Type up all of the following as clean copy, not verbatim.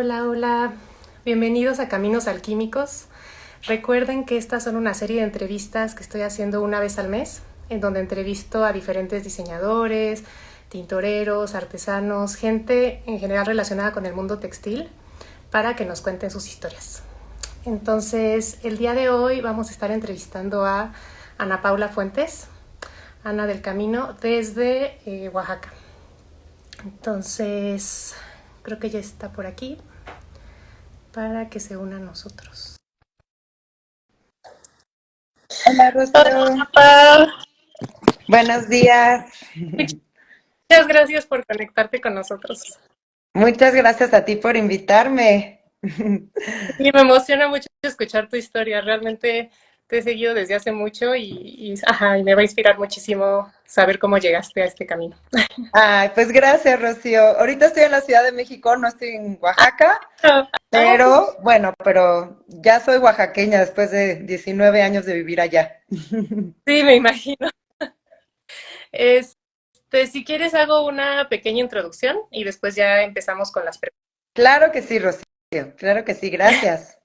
Hola, hola. Bienvenidos a Caminos Alquímicos. Recuerden que estas son una serie de entrevistas que estoy haciendo una vez al mes, en donde entrevisto a diferentes diseñadores, tintoreros, artesanos, gente en general relacionada con el mundo textil, para que nos cuenten sus historias. Entonces, el día de hoy vamos a estar entrevistando a Ana Paula Fuentes, Ana del Camino, desde Oaxaca. Entonces, creo que ya está por aquí para que se una a nosotros. Hola, Hola, Rocío. Pau. Buenos días. Muchas gracias por conectarte con nosotros. Muchas gracias a ti por invitarme. Y me emociona mucho escuchar tu historia. Realmente te he seguido desde hace mucho y me va a inspirar muchísimo saber cómo llegaste a este camino. Ay, pues gracias, Rocío. Ahorita estoy en la Ciudad de México, no estoy en Oaxaca, Ah, pero bueno, pero ya soy oaxaqueña después de 19 años de vivir allá. sí, me imagino. Si quieres hago una pequeña introducción y después ya empezamos con las preguntas. Claro que sí, Rocío. Claro que sí, gracias.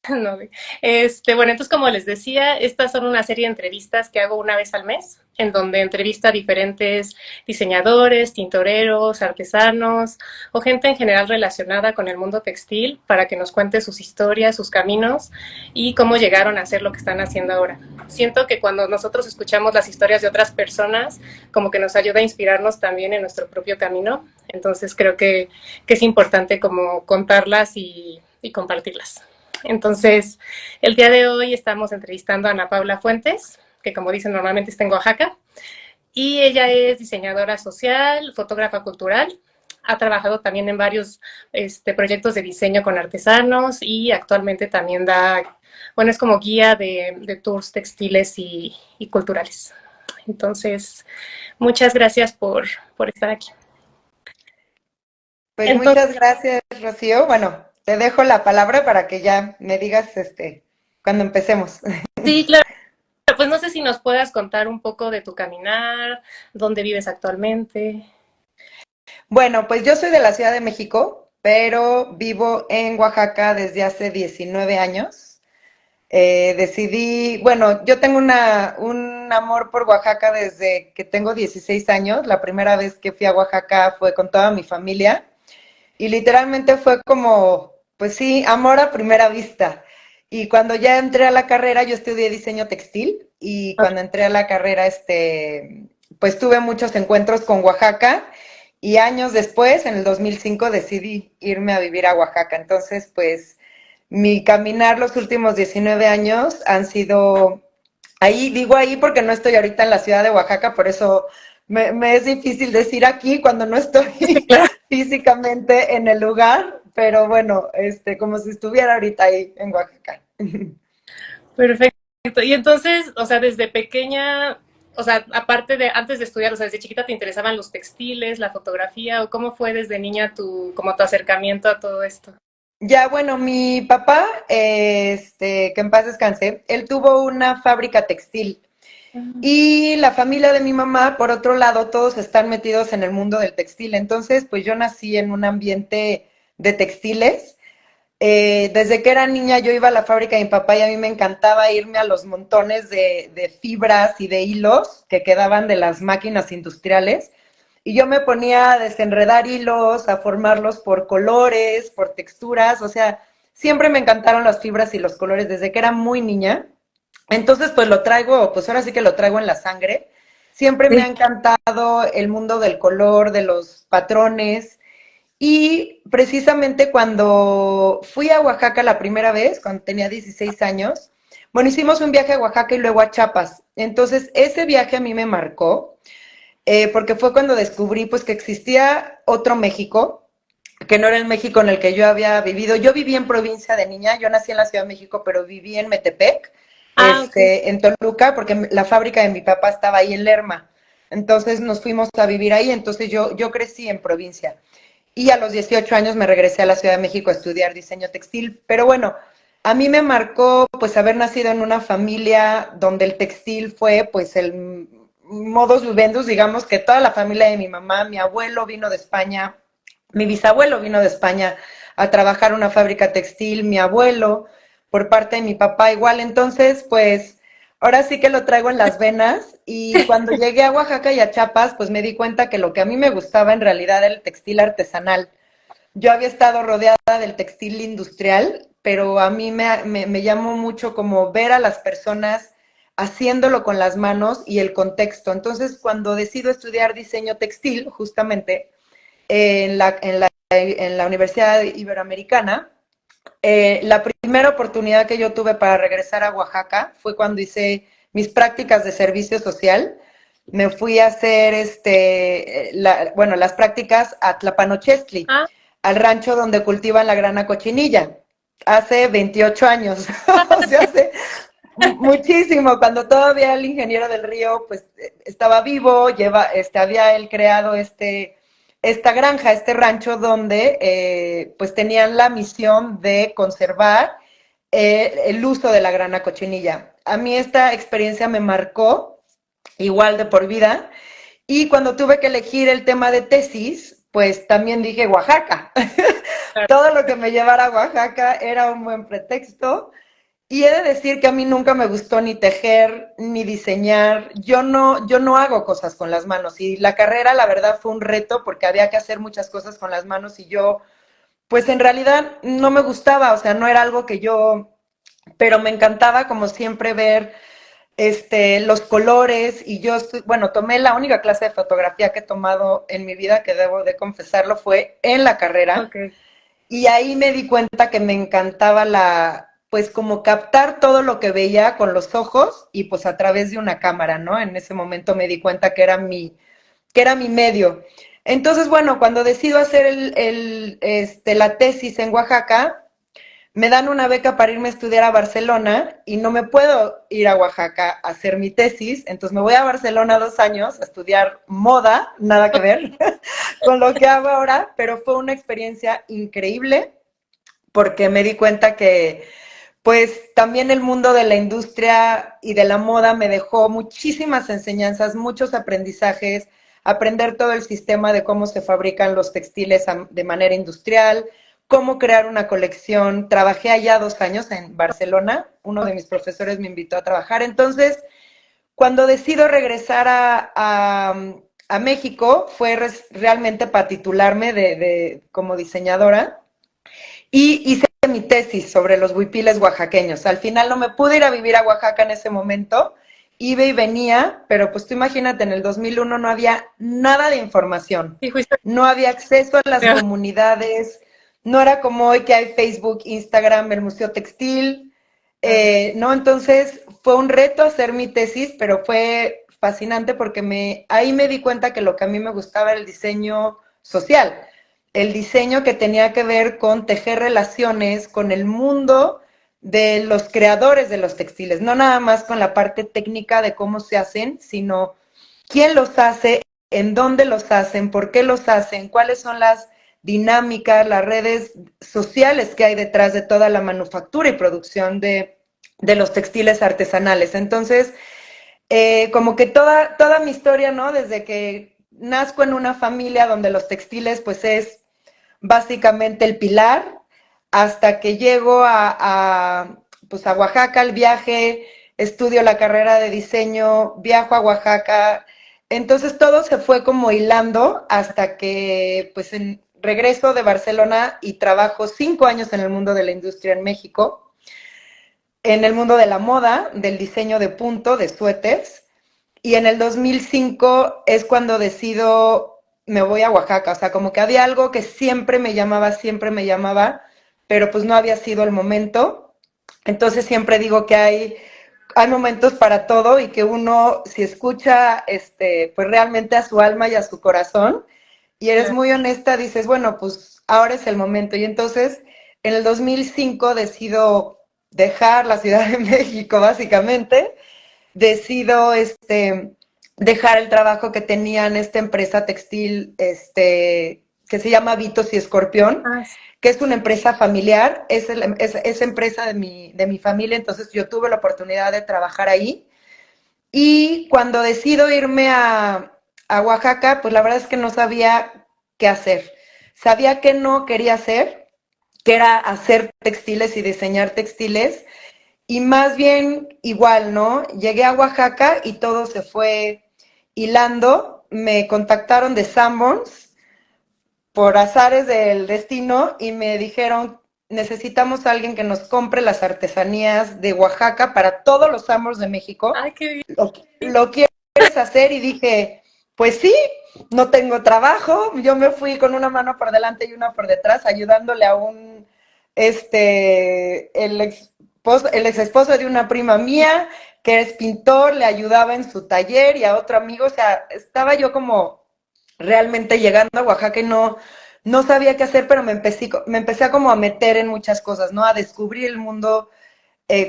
No, bueno, entonces como les decía, estas son una serie de entrevistas que hago una vez al mes, en donde entrevista a diferentes diseñadores, tintoreros, artesanos o gente en general relacionada con el mundo textil para que nos cuente sus historias, sus caminos y cómo llegaron a hacer lo que están haciendo ahora. Siento que cuando nosotros escuchamos las historias de otras personas, como que nos ayuda a inspirarnos también en nuestro propio camino. Entonces creo que es importante como contarlas y compartirlas. Entonces, el día de hoy estamos entrevistando a Ana Paula Fuentes, que como dicen normalmente está en Oaxaca, y ella es diseñadora social, fotógrafa cultural, ha trabajado también en varios proyectos de diseño con artesanos y actualmente también bueno, es como guía de tours textiles y culturales. Entonces, muchas gracias por estar aquí. Pues Entonces, muchas gracias, Rocío. Bueno, te dejo la palabra para que ya me digas cuando empecemos. sí, claro, pues no sé si nos puedas contar un poco de tu caminar, dónde vives actualmente. Bueno, pues yo soy de la Ciudad de México, pero vivo en Oaxaca desde hace 19 años. Bueno, yo tengo un amor por Oaxaca desde que tengo 16 años. La primera vez que fui a Oaxaca fue con toda mi familia y literalmente fue como, pues sí, amor a primera vista. Y cuando ya entré a la carrera, yo estudié diseño textil y cuando entré a la carrera, pues tuve muchos encuentros con Oaxaca y años después, en el 2005, decidí irme a vivir a Oaxaca. Entonces, pues mi caminar los últimos 19 años han sido ahí, digo ahí porque no estoy ahorita en la ciudad de Oaxaca, por eso me es difícil decir aquí cuando no Sí, estoy claro. físicamente en el lugar, pero bueno, como si estuviera ahorita ahí en Oaxaca. Perfecto. Y entonces, o sea, desde pequeña, o sea, aparte de antes de estudiar, o sea, desde chiquita te interesaban los textiles, la fotografía, o cómo fue desde niña como tu acercamiento a todo esto. Ya, bueno, mi papá, que en paz descanse, él tuvo una fábrica textil. Y la familia de mi mamá, por otro lado, todos están metidos en el mundo del textil. Entonces, pues yo nací en un ambiente de textiles. Desde que era niña yo iba a la fábrica de mi papá y a mí me encantaba irme a los montones de fibras y de hilos que quedaban de las máquinas industriales. Y yo me ponía a desenredar hilos, a formarlos por colores, por texturas. O sea, siempre me encantaron las fibras y los colores desde que era muy niña. Entonces, pues lo traigo, pues ahora sí que lo traigo en la sangre. Siempre me ha Sí. encantado el mundo del color, de los patrones. Y precisamente cuando fui a Oaxaca la primera vez, cuando tenía 16 años, bueno, hicimos un viaje a Oaxaca y luego a Chiapas. Entonces, ese viaje a mí me marcó, porque fue cuando descubrí pues que existía otro México, que no era el México en el que yo había vivido. Yo viví en provincia de niña, yo nací en la Ciudad de México, pero viví en Metepec, Ah, ok. en Toluca, porque la fábrica de mi papá estaba ahí en Lerma. Entonces nos fuimos a vivir ahí, entonces yo crecí en provincia. Y a los 18 años me regresé a la Ciudad de México a estudiar diseño textil. Pero bueno, a mí me marcó pues haber nacido en una familia donde el textil fue pues el modus vivendus, digamos que toda la familia de mi mamá, mi abuelo vino de España, mi bisabuelo vino de España a trabajar en una fábrica textil, mi abuelo, por parte de mi papá igual. Entonces, pues ahora sí que lo traigo en las venas y cuando llegué a Oaxaca y a Chiapas, pues me di cuenta que lo que a mí me gustaba en realidad era el textil artesanal. Yo había estado rodeada del textil industrial, pero a mí me llamó mucho como ver a las personas haciéndolo con las manos y el contexto. Entonces, cuando decido estudiar diseño textil, justamente en la Universidad Iberoamericana, la primera oportunidad que yo tuve para regresar a Oaxaca fue cuando hice mis prácticas de servicio social. Me fui a hacer bueno, las prácticas a Tlapanochestli, Ah, al rancho donde cultivan la grana cochinilla, hace 28 años, o sea, hace muchísimo, cuando todavía el ingeniero del río pues estaba vivo, había él creado esta granja, este rancho donde pues tenían la misión de conservar el uso de la grana cochinilla. A mí esta experiencia me marcó igual de por vida y cuando tuve que elegir el tema de tesis, pues también dije Oaxaca. claro. Todo lo que me llevara a Oaxaca era un buen pretexto. Y he de decir que a mí nunca me gustó ni tejer, ni diseñar. Yo no hago cosas con las manos. Y la carrera, la verdad, fue un reto porque había que hacer muchas cosas con las manos y yo, pues en realidad no me gustaba, o sea, no era algo que yo, pero me encantaba como siempre ver los colores y bueno, tomé la única clase de fotografía que he tomado en mi vida, que debo de confesarlo, fue en la carrera. Ok. Y ahí me di cuenta que me encantaba pues como captar todo lo que veía con los ojos y pues a través de una cámara, ¿no? En ese momento me di cuenta que era mi medio. Entonces, bueno, cuando decido hacer la tesis en Oaxaca, me dan una beca para irme a estudiar a Barcelona y no me puedo ir a Oaxaca a hacer mi tesis, entonces me voy a Barcelona 2 años a estudiar moda, nada que ver con lo que hago ahora, pero fue una experiencia increíble porque me di cuenta que pues también el mundo de la industria y de la moda me dejó muchísimas enseñanzas, muchos aprendizajes, aprender todo el sistema de cómo se fabrican los textiles de manera industrial, cómo crear una colección. Trabajé allá 2 años en Barcelona, uno de mis profesores me invitó a trabajar. Entonces, cuando decido regresar a México, fue realmente para titularme como diseñadora y hice mi tesis sobre los huipiles oaxaqueños. Al final no me pude ir a vivir a Oaxaca en ese momento, iba y venía, pero pues tú imagínate, en el 2001 no había nada de información, Sí, fuiste. no había acceso a las comunidades, no era como hoy que hay Facebook, Instagram, el Museo Textil, ¿no? Entonces fue un reto hacer mi tesis, pero fue fascinante porque ahí me di cuenta que lo que a mí me gustaba era el diseño social, el diseño que tenía que ver con tejer relaciones con el mundo de los creadores de los textiles, no nada más con la parte técnica de cómo se hacen, sino quién los hace, en dónde los hacen, por qué los hacen, cuáles son las dinámicas, las redes sociales que hay detrás de toda la manufactura y producción de los textiles artesanales. Entonces, como que toda mi historia, ¿no? Desde que nazco en una familia donde los textiles, pues es básicamente el pilar, hasta que llego pues a Oaxaca, el viaje, estudio la carrera de diseño, viajo a Oaxaca. Entonces todo se fue como hilando hasta que pues regreso de Barcelona y trabajo 5 años en el mundo de la industria en México, en el mundo de la moda, del diseño de punto, de suéteres. Y en el 2005 es cuando decido, me voy a Oaxaca. O sea, como que había algo que siempre me llamaba, pero pues no había sido el momento. Entonces siempre digo que hay momentos para todo y que uno, si escucha, pues realmente a su alma y a su corazón, y eres Claro. muy honesta, dices, bueno, pues ahora es el momento. Y entonces, en el 2005 decido dejar la Ciudad de México, básicamente, decido dejar el trabajo que tenía en esta empresa textil que se llama Vitos y Escorpión, Ah, sí. que es una empresa familiar, es empresa de mi familia, entonces yo tuve la oportunidad de trabajar ahí. Y cuando decido irme a Oaxaca, pues la verdad es que no sabía qué hacer. Sabía que no quería hacer, que era hacer textiles y diseñar textiles. Y más bien igual, ¿no? Llegué a Oaxaca y todo se fue hilando. Me contactaron de Sanborns por azares del destino y me dijeron, necesitamos a alguien que nos compre las artesanías de Oaxaca para todos los Sanborns de México. Ay, qué bien. ¿Lo quieres hacer? Y dije, pues sí, no tengo trabajo. Yo me fui con una mano por delante y una por detrás, ayudándole a el ex esposo de una prima mía, que es pintor, le ayudaba en su taller y a otro amigo. O sea, estaba yo como realmente llegando a Oaxaca y no sabía qué hacer, pero me empecé a como a meter en muchas cosas, ¿no? A descubrir el mundo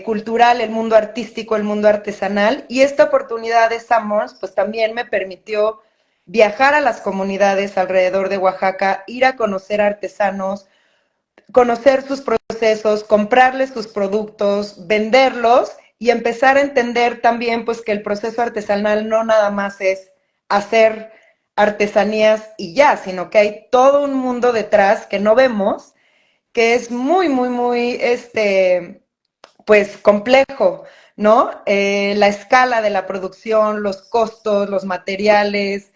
cultural, el mundo artístico, el mundo artesanal. Y esta oportunidad de Summers, pues también me permitió viajar a las comunidades alrededor de Oaxaca, ir a conocer artesanos, conocer sus procesos, comprarles sus productos, venderlos y empezar a entender también pues que el proceso artesanal no nada más es hacer artesanías y ya, sino que hay todo un mundo detrás que no vemos, que es muy, pues complejo, ¿no? La escala de la producción, los costos, los materiales,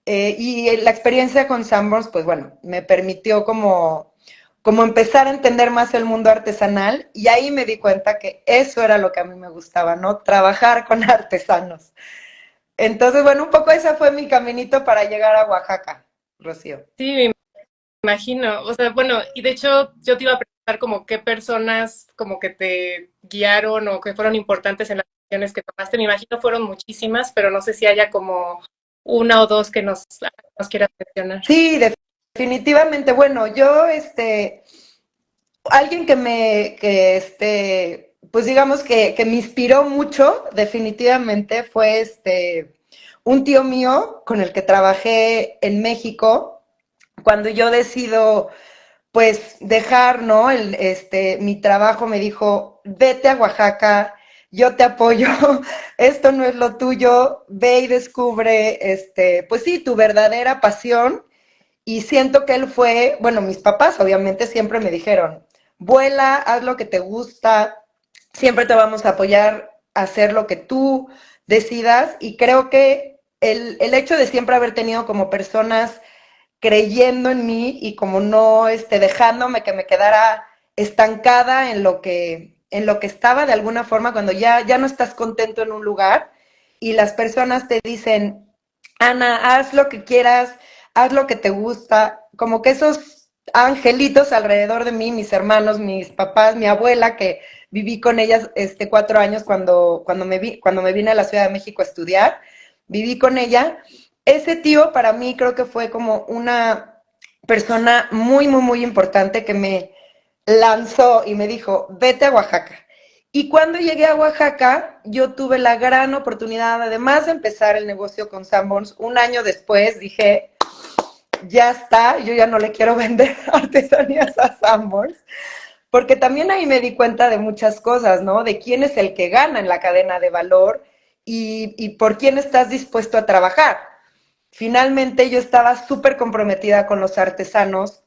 y la experiencia con Sanborns, pues bueno, me permitió como empezar a entender más el mundo artesanal y ahí me di cuenta que eso era lo que a mí me gustaba, ¿no? Trabajar con artesanos. Entonces, bueno, un poco ese fue mi caminito para llegar a Oaxaca, Rocío. Sí, me imagino. O sea, bueno, y de hecho yo te iba a preguntar como qué personas como que te guiaron o que fueron importantes en las decisiones que tomaste. Me imagino fueron muchísimas, pero no sé si haya como una o dos que nos quieras mencionar. Sí, definitivamente. Bueno, yo, alguien pues digamos que me inspiró mucho, definitivamente, fue un tío mío con el que trabajé en México, cuando yo decido, pues, dejar, ¿no? Mi trabajo me dijo, vete a Oaxaca, yo te apoyo, esto no es lo tuyo, ve y descubre, pues sí, tu verdadera pasión y siento que él fue, bueno, mis papás obviamente siempre me dijeron, vuela, haz lo que te gusta, siempre te vamos a apoyar a hacer lo que tú decidas y creo que el hecho de siempre haber tenido como personas creyendo en mí y como no dejándome que me quedara estancada en lo que estaba de alguna forma cuando ya no estás contento en un lugar y las personas te dicen, Ana, haz lo que quieras, haz lo que te gusta, como que esos angelitos alrededor de mí, mis hermanos, mis papás, mi abuela, que viví con ellas 4 años cuando me vine a la Ciudad de México a estudiar, viví con ella. Ese tío para mí creo que fue como una persona muy importante que me lanzó y me dijo, vete a Oaxaca. Y cuando llegué a Oaxaca, yo tuve la gran oportunidad, además de empezar el negocio con Sanborns, un año después dije, ya está, yo ya no le quiero vender artesanías a Sanborns, porque también ahí me di cuenta de muchas cosas, ¿no? De quién es el que gana en la cadena de valor y por quién estás dispuesto a trabajar. Finalmente yo estaba súper comprometida con los artesanos,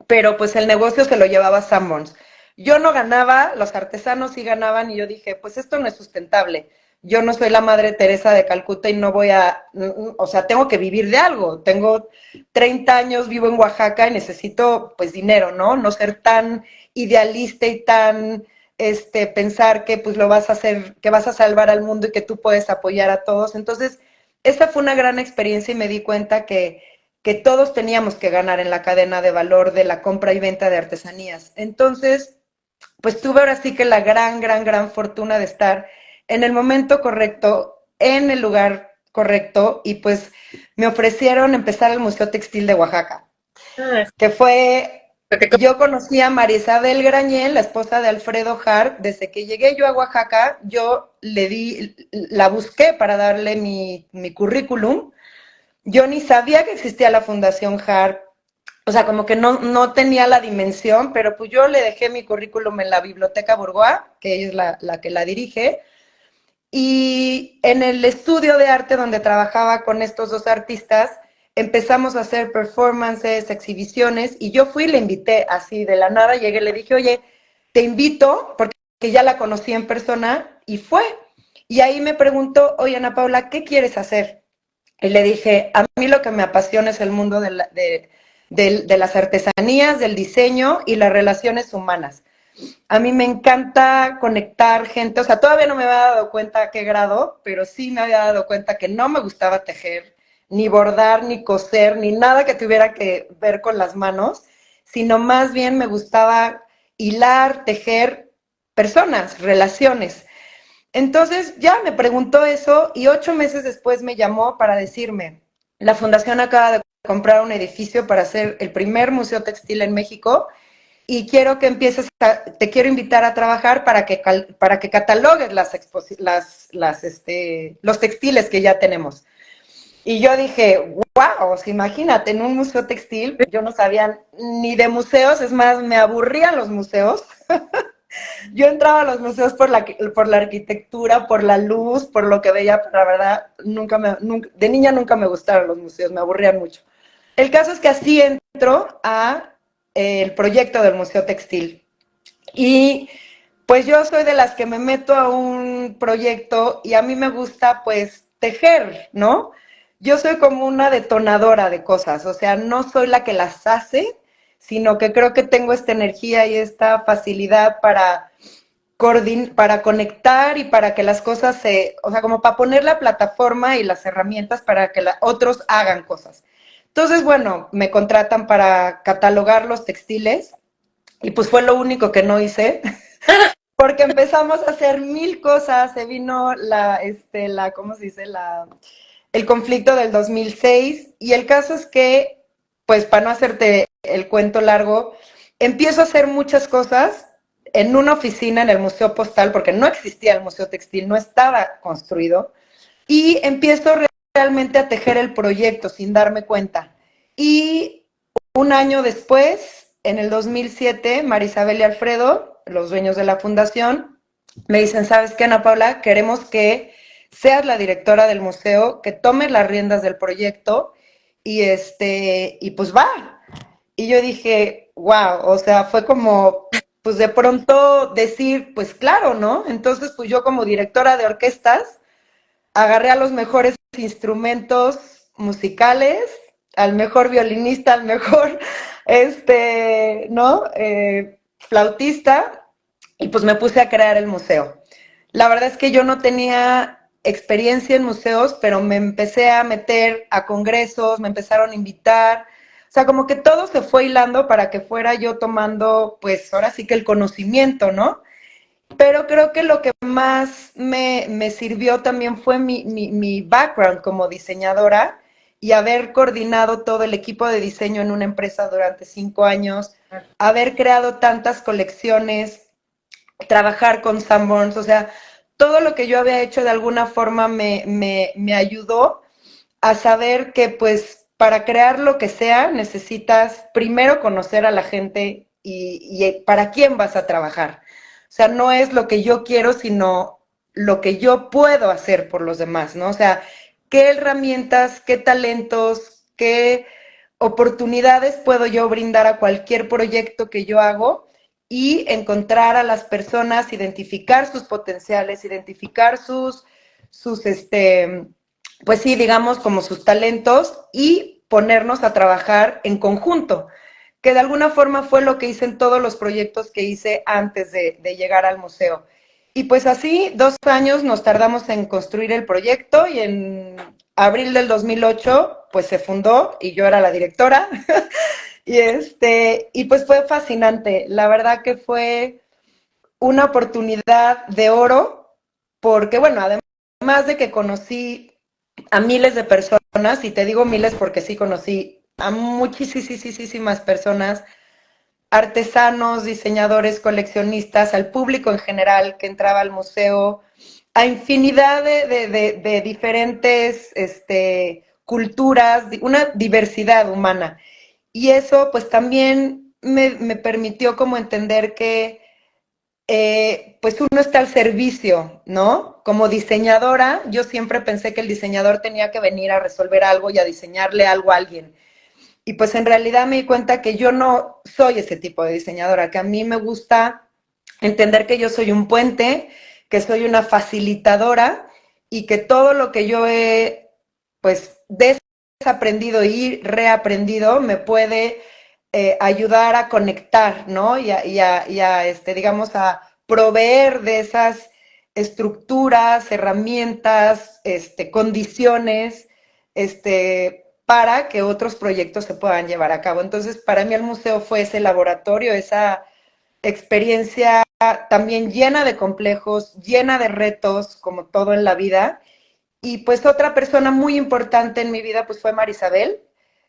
pero pues el negocio se lo llevaba Sanborns. Yo no ganaba, los artesanos sí ganaban y yo dije, pues esto no es sustentable. Yo no soy la Madre Teresa de Calcuta y no voy o sea, tengo que vivir de algo. Tengo 30 años, vivo en Oaxaca y necesito pues dinero, ¿no? No ser tan idealista y tan pensar que pues lo vas a hacer, que vas a salvar al mundo y que tú puedes apoyar a todos. Entonces, esta fue una gran experiencia y me di cuenta que todos teníamos que ganar en la cadena de valor de la compra y venta de artesanías. Entonces, pues tuve ahora sí que la gran fortuna de estar en el momento correcto, en el lugar correcto, y pues me ofrecieron empezar el Museo Textil de Oaxaca, Ah, que fue, te yo conocí a María Isabel Grañel, la esposa de Alfredo Hart, desde que llegué yo a Oaxaca, yo la busqué para darle mi currículum. Yo ni sabía que existía la Fundación Hart, o sea, como que no tenía la dimensión, pero pues yo le dejé mi currículum en la Biblioteca Bourgois, que ella es la que la dirige, y en el estudio de arte donde trabajaba con estos dos artistas, empezamos a hacer performances, exhibiciones, y yo fui y le invité así de la nada, llegué, le dije, oye, te invito, porque ya la conocí en persona, y fue. Y ahí me preguntó, oye, Ana Paula, ¿qué quieres hacer? Y le dije, a mí lo que me apasiona es el mundo de las artesanías, del diseño y las relaciones humanas. A mí me encanta conectar gente, o sea, todavía no me había dado cuenta a qué grado, pero sí me había dado cuenta que no me gustaba tejer, ni bordar, ni coser, ni nada que tuviera que ver con las manos, sino más bien me gustaba hilar, tejer personas, relaciones. Entonces ya me preguntó eso y 8 meses después me llamó para decirme, la fundación acaba de comprar un edificio para hacer el primer museo textil en México y quiero que empieces, te quiero invitar a trabajar para que catalogues los textiles que ya tenemos. Y yo dije, wow, o sea, imagínate, en un museo textil, yo no sabía ni de museos, es más, me aburrían los museos. Yo entraba a los museos por la arquitectura, por la luz, por lo que veía, pero la verdad, de niña nunca me gustaron los museos, me aburrían mucho. El caso es que así entro a el proyecto del Museo Textil. Y pues yo soy de las que me meto a un proyecto y a mí me gusta pues tejer, ¿no? Yo soy como una detonadora de cosas, o sea, no soy la que las hace, sino que creo que tengo esta energía y esta facilidad para conectar y para que las cosas o sea, como para poner la plataforma y las herramientas para que otros hagan cosas. Entonces, bueno, me contratan para catalogar los textiles y pues fue lo único que no hice, porque empezamos a hacer mil cosas, se vino ¿cómo se dice? El conflicto del 2006 y el caso es que, pues para no hacerte el cuento largo, empiezo a hacer muchas cosas en una oficina en el Museo Postal, porque no existía el Museo Textil, no estaba construido, y empiezo realmente a tejer el proyecto sin darme cuenta. Y un año después, en el 2007, Marisabel y Alfredo, los dueños de la fundación, me dicen, ¿sabes qué, Ana Paula? Queremos que seas la directora del museo, que tomes las riendas del proyecto y pues va. Y yo dije, wow, o sea, fue como, pues de pronto decir, pues claro, ¿no? Entonces, pues yo como directora de orquestas, agarré a los mejores instrumentos musicales, al mejor violinista, al mejor, ¿no? Flautista, y pues me puse a crear el museo. La verdad es que yo no tenía experiencia en museos, pero me empecé a meter a congresos, me empezaron a invitar, o sea, como que todo se fue hilando para que fuera yo tomando, pues ahora sí que el conocimiento, ¿no? Pero creo que lo que más me sirvió también fue mi background como diseñadora y haber coordinado todo el equipo de diseño en una empresa durante 5 años, haber creado tantas colecciones, trabajar con Sanborns, o sea, todo lo que yo había hecho de alguna forma me ayudó a saber que pues para crear lo que sea necesitas primero conocer a la gente y para quién vas a trabajar. O sea, no es lo que yo quiero, sino lo que yo puedo hacer por los demás, ¿no? O sea, qué herramientas, qué talentos, qué oportunidades puedo yo brindar a cualquier proyecto que yo hago y encontrar a las personas, identificar sus potenciales, identificar pues sí, digamos, como sus talentos y ponernos a trabajar en conjunto, que de alguna forma fue lo que hice en todos los proyectos que hice antes de llegar al museo. Y pues así, 2 años nos tardamos en construir el proyecto y en abril del 2008 pues se fundó y yo era la directora. Y pues fue fascinante. La verdad que fue una oportunidad de oro porque, bueno, además de que conocí a miles de personas, y te digo miles porque sí conocí a muchísimas personas, artesanos, diseñadores, coleccionistas, al público en general que entraba al museo, a infinidad de diferentes culturas, una diversidad humana. Y eso pues también me permitió como entender que pues uno está al servicio, ¿no? Como diseñadora, yo siempre pensé que el diseñador tenía que venir a resolver algo y a diseñarle algo a alguien. Y pues en realidad me di cuenta que yo no soy ese tipo de diseñadora, que a mí me gusta entender que yo soy un puente, que soy una facilitadora y que todo lo que yo he, pues, desaprendido y reaprendido me puede ayudar a conectar, ¿no? Digamos, a proveer de esas estructuras, herramientas, condiciones, para que otros proyectos se puedan llevar a cabo. Entonces, para mí el museo fue ese laboratorio, esa experiencia también llena de complejos, llena de retos, como todo en la vida. Y pues otra persona muy importante en mi vida pues fue Marisabel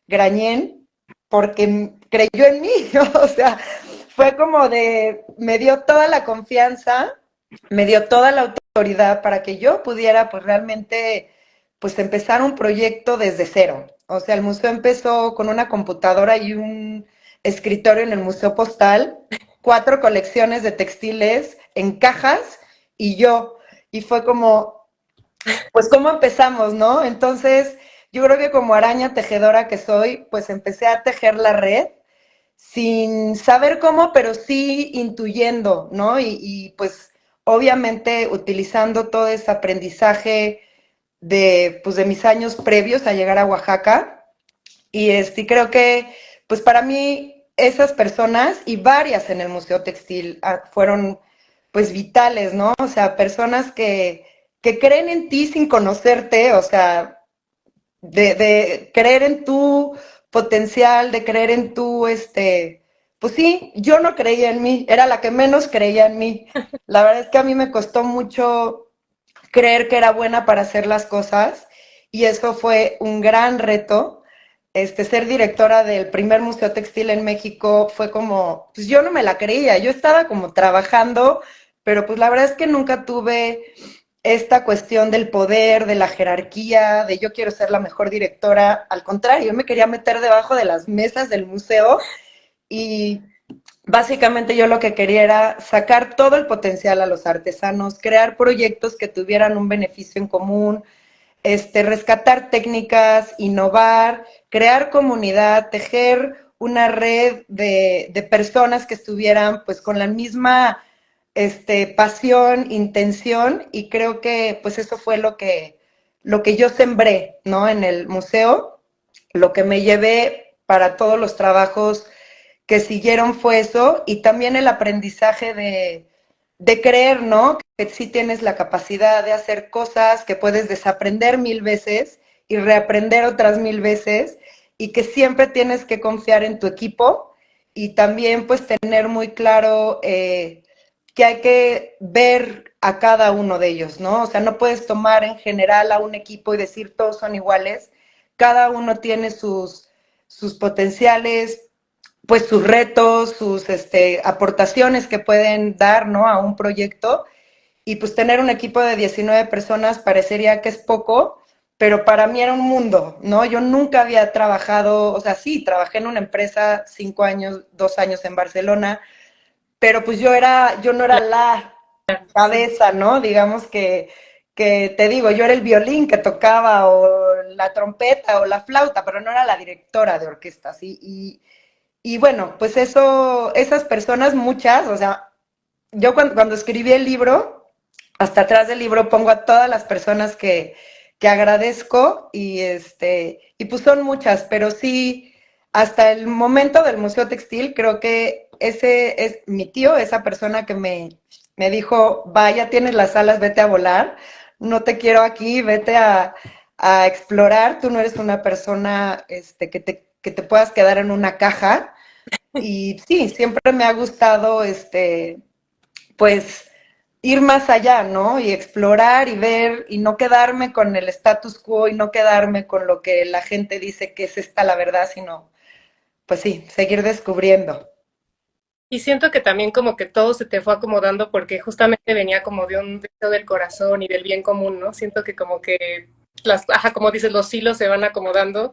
Grañén, porque creyó en mí, o sea, fue como de, me dio toda la confianza, me dio toda la autoridad para que yo pudiera pues realmente pues empezar un proyecto desde cero. O sea, el museo empezó con una computadora y un escritorio en el Museo Postal, 4 colecciones de textiles en cajas y yo. Y fue como, pues cómo empezamos, ¿no? Entonces, yo creo que como araña tejedora que soy, pues empecé a tejer la red sin saber cómo, pero sí intuyendo, ¿no? Pues obviamente utilizando todo ese aprendizaje pues, de mis años previos a llegar a Oaxaca. Y creo que, pues para mí, esas personas y varias en el Museo Textil fueron pues vitales, ¿no? O sea, personas que creen en ti sin conocerte, o sea, de creer en tu potencial, de creer en tu, pues sí, yo no creía en mí, era la que menos creía en mí. La verdad es que a mí me costó mucho creer que era buena para hacer las cosas y eso fue un gran reto. Ser directora del primer museo textil en México fue como, pues yo no me la creía, yo estaba como trabajando, pero pues la verdad es que nunca tuve esta cuestión del poder, de la jerarquía, de yo quiero ser la mejor directora. Al contrario, yo me quería meter debajo de las mesas del museo y básicamente yo lo que quería era sacar todo el potencial a los artesanos, crear proyectos que tuvieran un beneficio en común, rescatar técnicas, innovar, crear comunidad, tejer una red de personas que estuvieran pues con la misma pasión, intención, y creo que pues eso fue lo que yo sembré, ¿no? En el museo, lo que me llevé para todos los trabajos que siguieron fue eso, y también el aprendizaje de creer, ¿no? Que sí tienes la capacidad de hacer cosas, que puedes desaprender 1000 veces y reaprender otras 1000 veces, y que siempre tienes que confiar en tu equipo y también pues tener muy claro que hay que ver a cada uno de ellos, ¿no? O sea, no puedes tomar en general a un equipo y decir todos son iguales, cada uno tiene sus potenciales, pues sus retos, sus aportaciones que pueden dar, ¿no? A un proyecto. Y pues tener un equipo de 19 personas parecería que es poco, pero para mí era un mundo, ¿no? Yo nunca había trabajado, o sea, sí, trabajé en una empresa 5 años, 2 años en Barcelona, pero pues yo no era la Sí. cabeza, ¿no? Digamos que te digo, yo era el violín que tocaba o la trompeta o la flauta, pero no era la directora de orquesta, ¿sí? Y bueno, pues eso, esas personas, muchas, o sea, yo cuando escribí el libro, hasta atrás del libro pongo a todas las personas que agradezco y pues son muchas, pero sí, hasta el momento del Museo Textil, creo que ese es mi tío, esa persona que me dijo, vaya, tienes las alas, vete a volar, no te quiero aquí, vete a explorar, tú no eres una persona que te puedas quedar en una caja. Y sí, siempre me ha gustado, pues, ir más allá, ¿no? Y explorar y ver y no quedarme con el status quo y no quedarme con lo que la gente dice que es esta la verdad, sino, pues sí, seguir descubriendo. Y siento que también como que todo se te fue acomodando porque justamente venía como de un deseo del corazón y del bien común, ¿no? Siento que como que ajá, como dices, los hilos se van acomodando.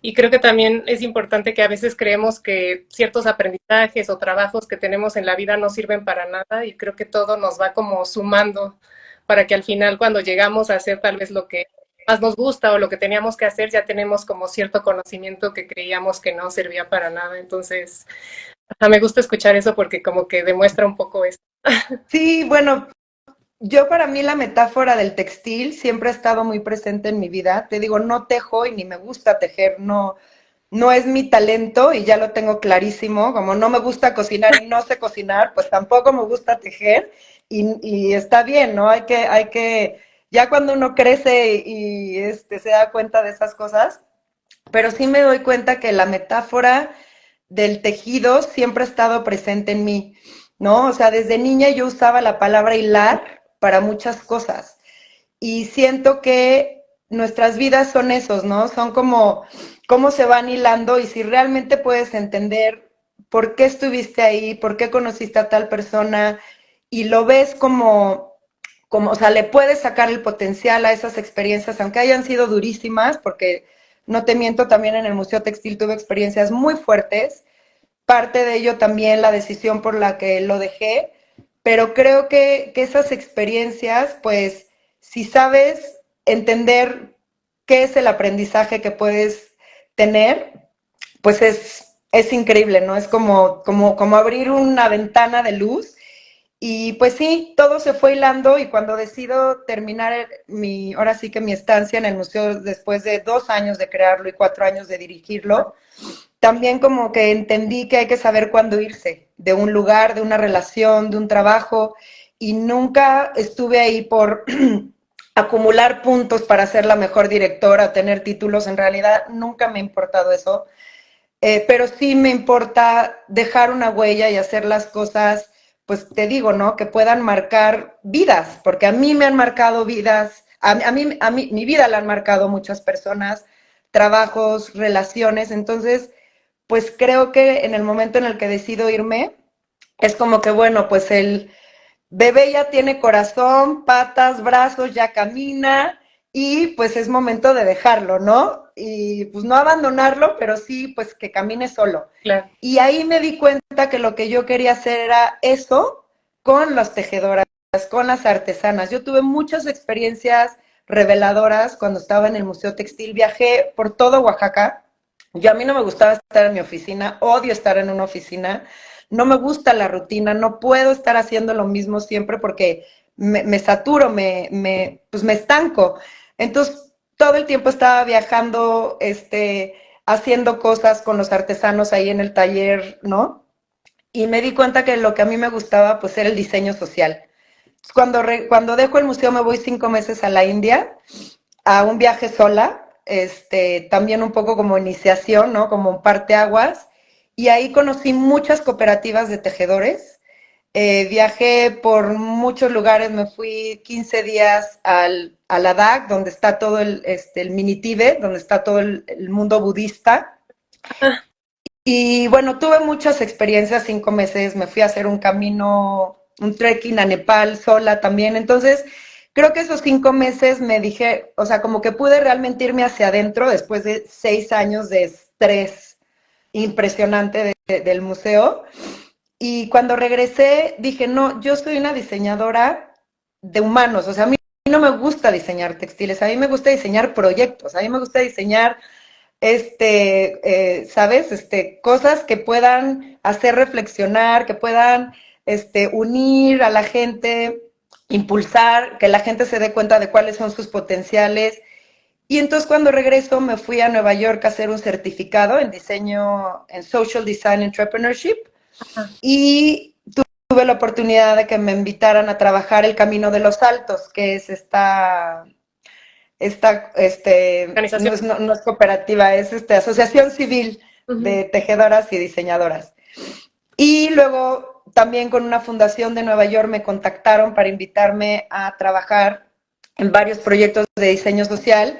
Y creo que también es importante que a veces creemos que ciertos aprendizajes o trabajos que tenemos en la vida no sirven para nada y creo que todo nos va como sumando para que al final cuando llegamos a hacer tal vez lo que más nos gusta o lo que teníamos que hacer, ya tenemos como cierto conocimiento que creíamos que no servía para nada. Entonces, me gusta escuchar eso porque como que demuestra un poco eso. Sí, bueno, yo para mí la metáfora del textil siempre ha estado muy presente en mi vida. Te digo, no tejo y ni me gusta tejer, no, no es mi talento y ya lo tengo clarísimo. Como no me gusta cocinar y no sé cocinar, pues tampoco me gusta tejer y está bien, ¿no? Ya cuando uno crece y se da cuenta de esas cosas, pero sí me doy cuenta que la metáfora del tejido siempre ha estado presente en mí, ¿no? O sea, desde niña yo usaba la palabra hilar para muchas cosas y siento que nuestras vidas son esos, ¿no? Son como cómo se van hilando y si realmente puedes entender por qué estuviste ahí, por qué conociste a tal persona y lo ves o sea, le puedes sacar el potencial a esas experiencias, aunque hayan sido durísimas, porque no te miento, también en el Museo Textil tuve experiencias muy fuertes, parte de ello también la decisión por la que lo dejé, pero creo que esas experiencias, pues, si sabes entender qué es el aprendizaje que puedes tener, pues es increíble, ¿no? Es como abrir una ventana de luz y pues sí, todo se fue hilando y cuando decido terminar ahora sí que mi estancia en el museo después de 2 años de crearlo y 4 años de dirigirlo, también como que entendí que hay que saber cuándo irse de un lugar, de una relación, de un trabajo y nunca estuve ahí por acumular puntos para ser la mejor directora, tener títulos, en realidad nunca me ha importado eso, pero sí me importa dejar una huella y hacer las cosas, pues te digo, ¿no? Que puedan marcar vidas, porque a mí me han marcado vidas, a mí mi vida la han marcado muchas personas, trabajos, relaciones, entonces, pues creo que en el momento en el que decido irme, es como que, bueno, pues el bebé ya tiene corazón, patas, brazos, ya camina y pues es momento de dejarlo, ¿no? Y pues no abandonarlo, pero sí pues que camine solo. Claro. Y ahí me di cuenta que lo que yo quería hacer era eso con las tejedoras, con las artesanas. Yo tuve muchas experiencias reveladoras cuando estaba en el Museo Textil. Viajé por todo Oaxaca. Yo a mí no me gustaba estar en mi oficina, odio estar en una oficina, no me gusta la rutina, no puedo estar haciendo lo mismo siempre porque me saturo, pues me estanco. Entonces, todo el tiempo estaba viajando, haciendo cosas con los artesanos ahí en el taller, ¿no? Y me di cuenta que lo que a mí me gustaba, pues, era el diseño social. Cuando dejo el museo me voy 5 meses a la India, a un viaje sola, también un poco como iniciación, ¿no? Como un parteaguas. Y ahí conocí muchas cooperativas de tejedores. Viajé por muchos lugares, me fui 15 días a Ladakh, donde está todo el mini Tíbet, donde está todo el mundo budista. Y bueno, tuve muchas experiencias, 5 meses, me fui a hacer un camino, un trekking a Nepal sola también. Entonces, creo que esos 5 meses me dije, o sea, como que pude realmente irme hacia adentro después de 6 años de estrés impresionante del museo. Y cuando regresé, dije, no, yo soy una diseñadora de humanos, o sea, a mí no me gusta diseñar textiles, a mí me gusta diseñar proyectos, a mí me gusta diseñar ¿sabes? Cosas que puedan hacer reflexionar, que puedan, unir a la gente, impulsar, que la gente se dé cuenta de cuáles son sus potenciales. Y entonces cuando regreso me fui a Nueva York a hacer un certificado en diseño, en Social Design Entrepreneurship y tuve la oportunidad de que me invitaran a trabajar el Camino de los Altos, que es no Organización. es, no, no es cooperativa, es asociación civil Uh -huh. de tejedoras y diseñadoras. Y luego también con una fundación de Nueva York me contactaron para invitarme a trabajar en varios proyectos de diseño social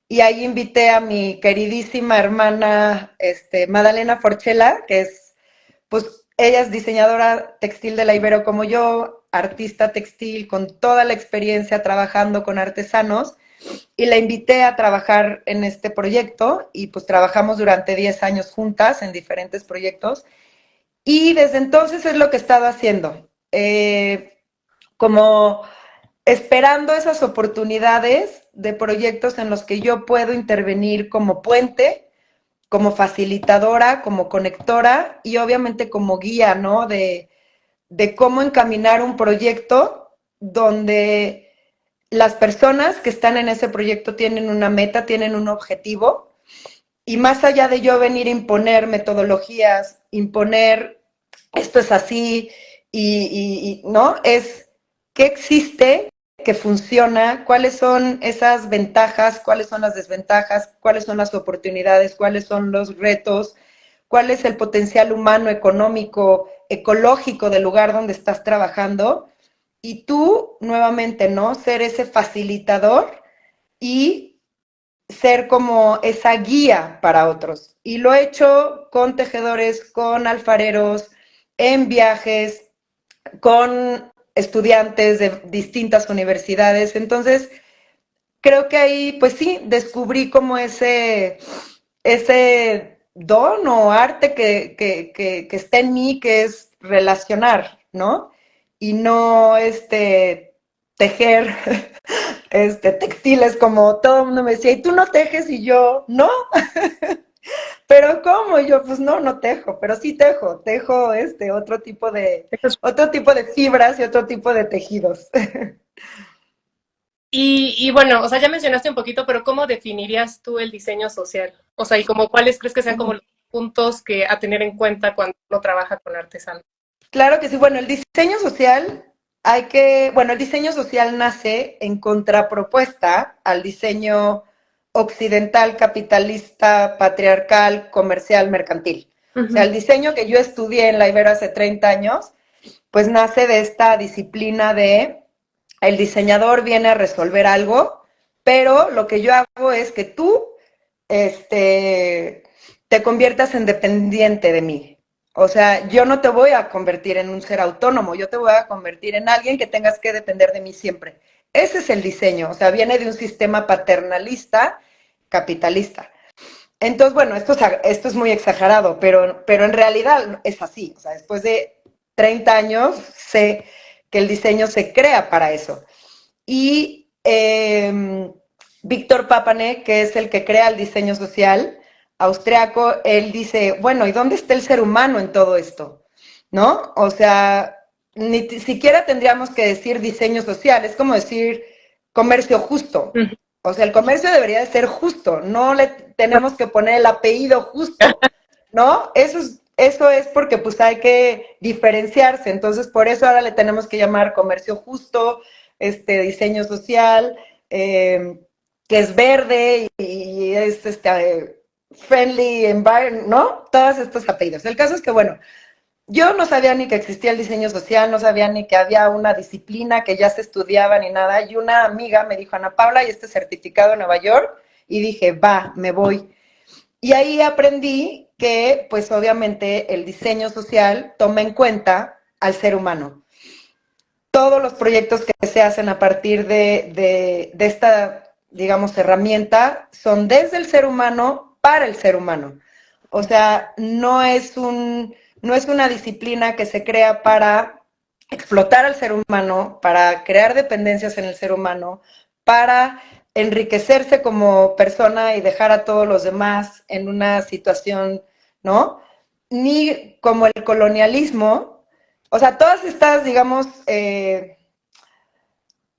y ahí invité a mi queridísima hermana Madalena Forchela, que es, pues, ella es diseñadora textil de la Ibero como yo, artista textil con toda la experiencia trabajando con artesanos y la invité a trabajar en este proyecto y pues trabajamos durante 10 años juntas en diferentes proyectos y desde entonces es lo que he estado haciendo, como esperando esas oportunidades de proyectos en los que yo puedo intervenir como puente, como facilitadora, como conectora y obviamente como guía, ¿no? De cómo encaminar un proyecto donde las personas que están en ese proyecto tienen una meta, tienen un objetivo, y más allá de yo venir a imponer metodologías, imponer esto es así, ¿no? Es qué existe, que funciona, cuáles son esas ventajas, cuáles son las desventajas, cuáles son las oportunidades, cuáles son los retos, cuál es el potencial humano, económico, ecológico del lugar donde estás trabajando. Y tú, nuevamente, ¿no? Ser ese facilitador y ser como esa guía para otros. Y lo he hecho con tejedores, con alfareros, en viajes, con estudiantes de distintas universidades. Entonces, creo que ahí, pues sí, descubrí como ese don o arte que está en mí, que es relacionar, ¿no? Y no tejer textiles como todo el mundo me decía, ¿y tú no tejes? Y yo, no, pero ¿cómo? Y yo, pues no, no tejo, pero sí tejo otro tipo de fibras y otro tipo de tejidos. Y bueno, o sea, ya mencionaste un poquito, pero ¿cómo definirías tú el diseño social? O sea, y como cuáles crees que sean como los puntos que a tener en cuenta cuando uno trabaja con artesanos. Claro que sí, bueno, el diseño social nace en contrapropuesta al diseño occidental, capitalista, patriarcal, comercial, mercantil. O sea, Uh-huh. el diseño que yo estudié en la Ibero hace 30 años, pues nace de esta disciplina de el diseñador viene a resolver algo, pero lo que yo hago es que tú te conviertas en dependiente de mí. O sea, yo no te voy a convertir en un ser autónomo, yo te voy a convertir en alguien que tengas que depender de mí siempre. Ese es el diseño, o sea, viene de un sistema paternalista, capitalista. Entonces, bueno, esto es muy exagerado, pero en realidad es así. O sea, después de 30 años sé que el diseño se crea para eso. Y Víctor Papanek, que es el que crea el diseño social austriaco, él dice, bueno, ¿y dónde está el ser humano en todo esto? ¿No? O sea, ni siquiera tendríamos que decir diseño social, es como decir comercio justo. Uh-huh. O sea, el comercio debería de ser justo, no le tenemos que poner el apellido justo, ¿no? Eso es porque pues hay que diferenciarse, entonces por eso ahora le tenemos que llamar comercio justo, diseño social, que es verde y es friendly environment, ¿no? Todos estos apellidos. El caso es que, bueno, yo no sabía ni que existía el diseño social, no sabía ni que había una disciplina que ya se estudiaba ni nada. Y una amiga me dijo, Ana Paula, ¿y este certificado en Nueva York? Y dije, va, me voy. Y ahí aprendí que, pues obviamente, el diseño social toma en cuenta al ser humano. Todos los proyectos que se hacen a partir de esta, digamos, herramienta son desde el ser humano para el ser humano. O sea, no es una disciplina que se crea para explotar al ser humano, para crear dependencias en el ser humano, para enriquecerse como persona y dejar a todos los demás en una situación, ¿no? Ni como el colonialismo, o sea, todas estas, digamos,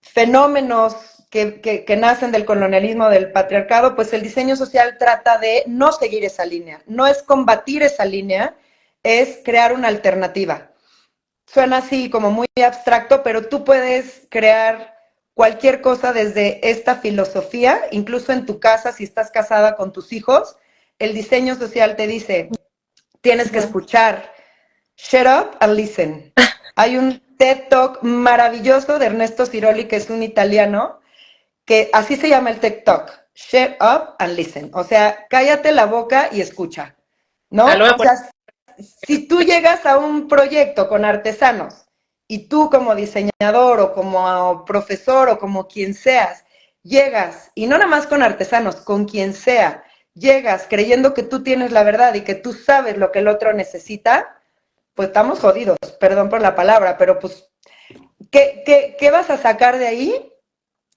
fenómenos que nacen del colonialismo, del patriarcado, pues el diseño social trata de no seguir esa línea, no es combatir esa línea, es crear una alternativa. Suena así como muy abstracto, pero tú puedes crear cualquier cosa desde esta filosofía, incluso en tu casa, si estás casada con tus hijos, el diseño social te dice, tienes que Uh-huh. escuchar, shut up and listen. Hay un TED Talk maravilloso de Ernesto Ciroli, que es un italiano, que así se llama el TED Talk, shut up and listen. O sea, cállate la boca y escucha, Ah, ¿no? lo voy a O poner. sea, si tú llegas a un proyecto con artesanos y tú como diseñador o como profesor o como quien seas, llegas, y no nada más con artesanos, con quien sea, llegas creyendo que tú tienes la verdad y que tú sabes lo que el otro necesita, pues estamos jodidos, perdón por la palabra, pero pues, ¿qué vas a sacar de ahí?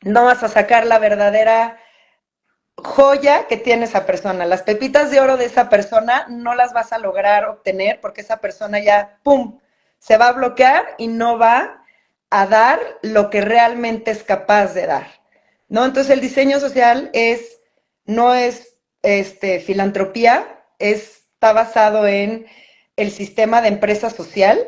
No vas a sacar la verdadera joya que tiene esa persona. Las pepitas de oro de esa persona no las vas a lograr obtener porque esa persona ya, ¡pum!, se va a bloquear y no va a dar lo que realmente es capaz de dar, ¿no? Entonces el diseño social no es filantropía, está basado en el sistema de empresa social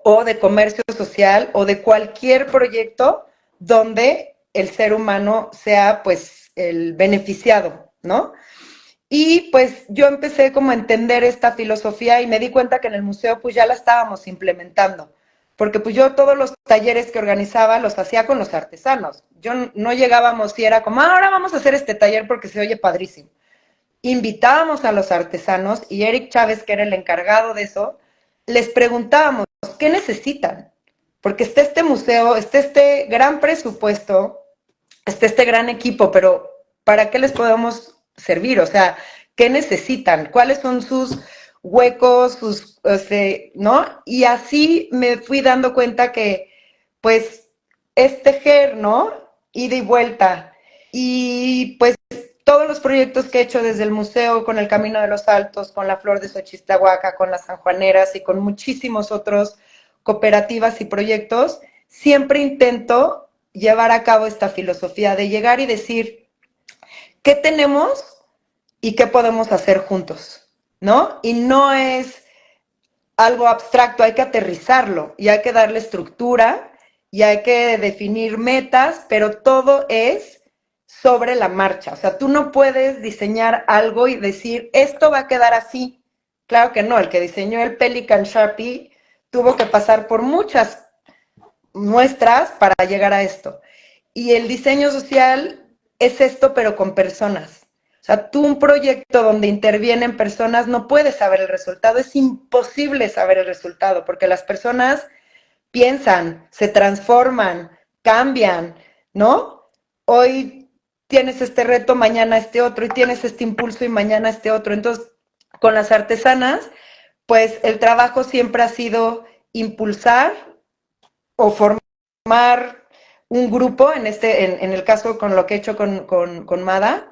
o de comercio social o de cualquier proyecto donde el ser humano sea pues el beneficiado, ¿no? Y pues yo empecé como a entender esta filosofía y me di cuenta que en el museo pues ya la estábamos implementando, porque pues yo todos los talleres que organizaba los hacía con los artesanos. Yo no llegábamos y era como, ahora vamos a hacer este taller porque se oye padrísimo. Invitábamos a los artesanos y Eric Chávez, que era el encargado de eso, les preguntábamos, ¿qué necesitan? Porque está este museo, está este gran presupuesto, está este gran equipo, pero ¿para qué les podemos servir? O sea, ¿qué necesitan? ¿Cuáles son sus huecos, ¿no? Y así me fui dando cuenta que, pues, es tejer, ¿no? Ida y vuelta. Y pues todos los proyectos que he hecho desde el museo, con el Camino de los Altos, con la Flor de Xochislahuaca, con las Sanjuaneras y con muchísimos otros cooperativas y proyectos, siempre intento llevar a cabo esta filosofía de llegar y decir, ¿qué tenemos y qué podemos hacer juntos? ¿No? Y no es algo abstracto, hay que aterrizarlo y hay que darle estructura y hay que definir metas, pero todo es sobre la marcha. O sea, tú no puedes diseñar algo y decir, esto va a quedar así. Claro que no, el que diseñó el Pelican Sharpie tuvo que pasar por muchas muestras para llegar a esto. Y el diseño social es esto, pero con personas. O sea, tú un proyecto donde intervienen personas no puedes saber el resultado, es imposible saber el resultado, porque las personas piensan, se transforman, cambian, ¿no? Hoy tienes este reto, mañana este otro, y tienes este impulso y mañana este otro. Entonces, con las artesanas, pues el trabajo siempre ha sido impulsar o formar un grupo, en el caso con lo que he hecho con Mada,